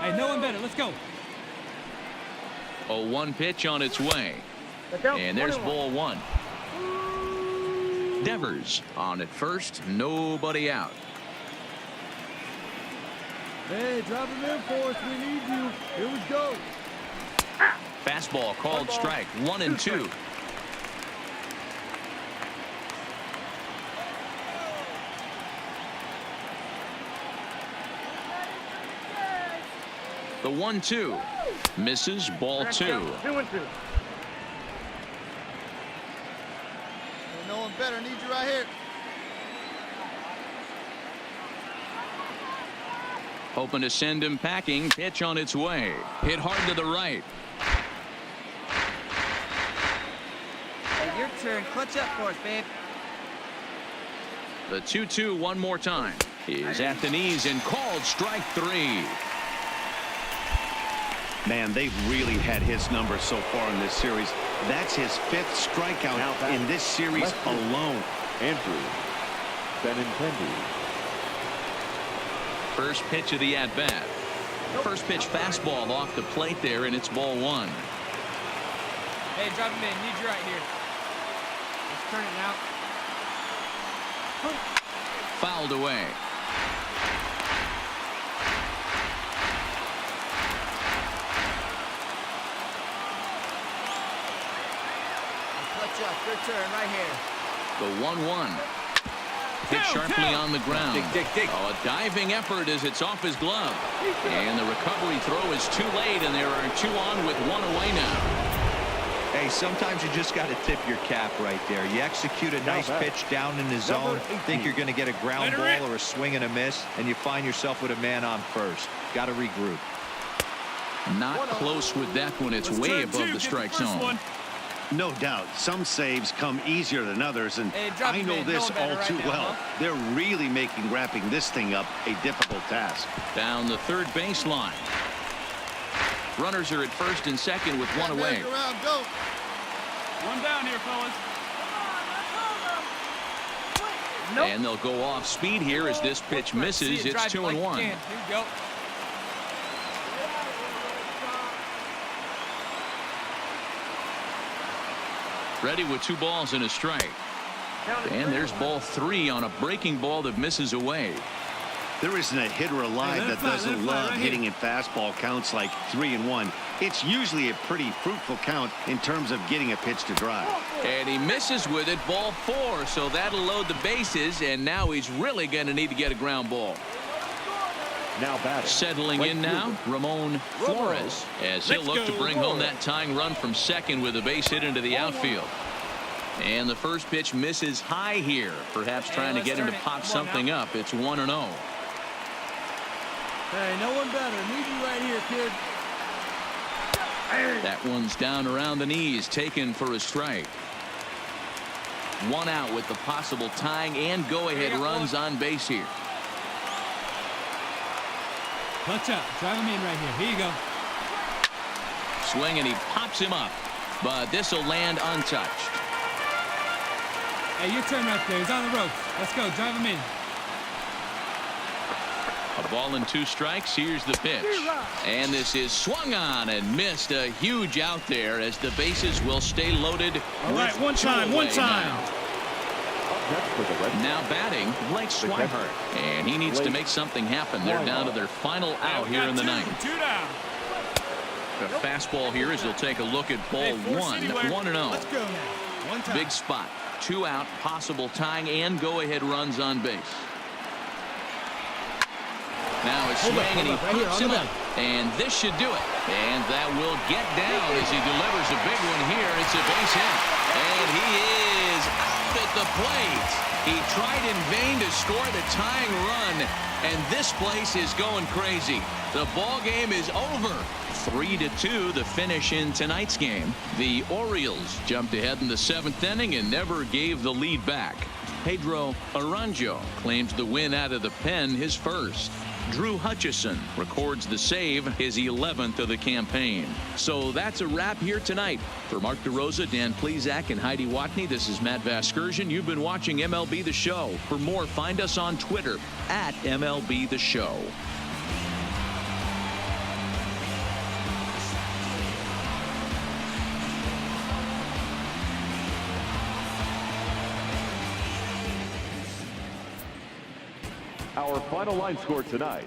Hey, no one better. Let's go. 0-1 pitch on its way. And there's ball 1. Devers on at first. Nobody out. Hey, drop him in for us. We need you. Here we go. Fastball called strike. 1-2. The 1-2 misses. Ball 2. 2-2. No one better. Need you right here. Hoping to send him packing. Pitch on its way. Hit hard to the right. Hey, your turn. Clutch up for us, babe. The 2-2 one more time. Is at the knees and called strike 3. Man, they've really had his number so far in this series. That's his 5th strikeout in this series alone. Andrew Benintendi. First pitch of the at-bat. First pitch fastball off the plate there, and it's ball 1. Hey, drop him in. Need you right here. Let's turn it now. Fouled away. Clutch up. Your turn right here. The 1-1. Hit sharply on the ground. Oh, a diving effort as it's off his glove. And the recovery throw is too late, and there are 2 on with 1 away now. Hey, sometimes you just got to tip your cap right there. You execute a nice pitch down in the zone, think you're going to get a ground ball or a swing and a miss, and you find yourself with a man on first. Got to regroup. Not close with that one. It's way above the strike zone. No doubt, some saves come easier than others, and I know this all too well. They're really making wrapping this thing up a difficult task. Down the third baseline. Runners are at first and second with 1 away. One down here, fellas. And they'll go off speed here as this pitch misses. It's 2-1. Here you go. Ready with 2 balls and a strike. And there's ball 3 on a breaking ball that misses away. There isn't a hitter alive that doesn't love hitting in fastball counts like 3-1. It's usually a pretty fruitful count in terms of getting a pitch to drive. And he misses with it, ball 4, so that'll load the bases, and now he's really going to need to get a ground ball. Now batting. Settling in now, Ramon Flores, as he'll look to bring home that tying run from second with a base hit into the outfield. And the first pitch misses high here, perhaps trying to get him to pop something up. It's 1-0. Hey, no one better. Need you right here, kid. That one's down around the knees, taken for a strike. 1 out with the possible tying and go-ahead runs on base here. Clutch up. Drive him in right here. Here you go. Swing, and he pops him up, but this will land untouched. Hey, your turn right there. He's on the ropes. Let's go. Drive him in. A ball and 2 strikes. Here's the pitch. And this is swung on and missed. A huge out there as the bases will stay loaded. All right, one time. Now batting, Blake Swihart. And he needs to make something happen. They're down to their final out here in the ninth. 2 down. The fastball here as he'll take a look at ball 1. 1-0. Let's go now. One time. Big spot. 2 out, possible tying and go-ahead runs on base. Now a swing, and he puts him up. And this should do it. And that will get down as he delivers a big one here. It's a base hit. And he is out at the plate. He tried in vain to score the tying run. And this place is going crazy. The ball game is over. 3-2 the finish in tonight's game. The Orioles jumped ahead in the 7th inning and never gave the lead back. Pedro Aranjo claims the win out of the pen, his first. Drew Hutchison records the save, his 11th of the campaign. So that's a wrap here tonight. For Mark DeRosa, Dan Plesac, and Heidi Watney, this is Matt Vasgersian. You've been watching MLB The Show. For more, find us on Twitter at MLB The Show. Our final line score tonight.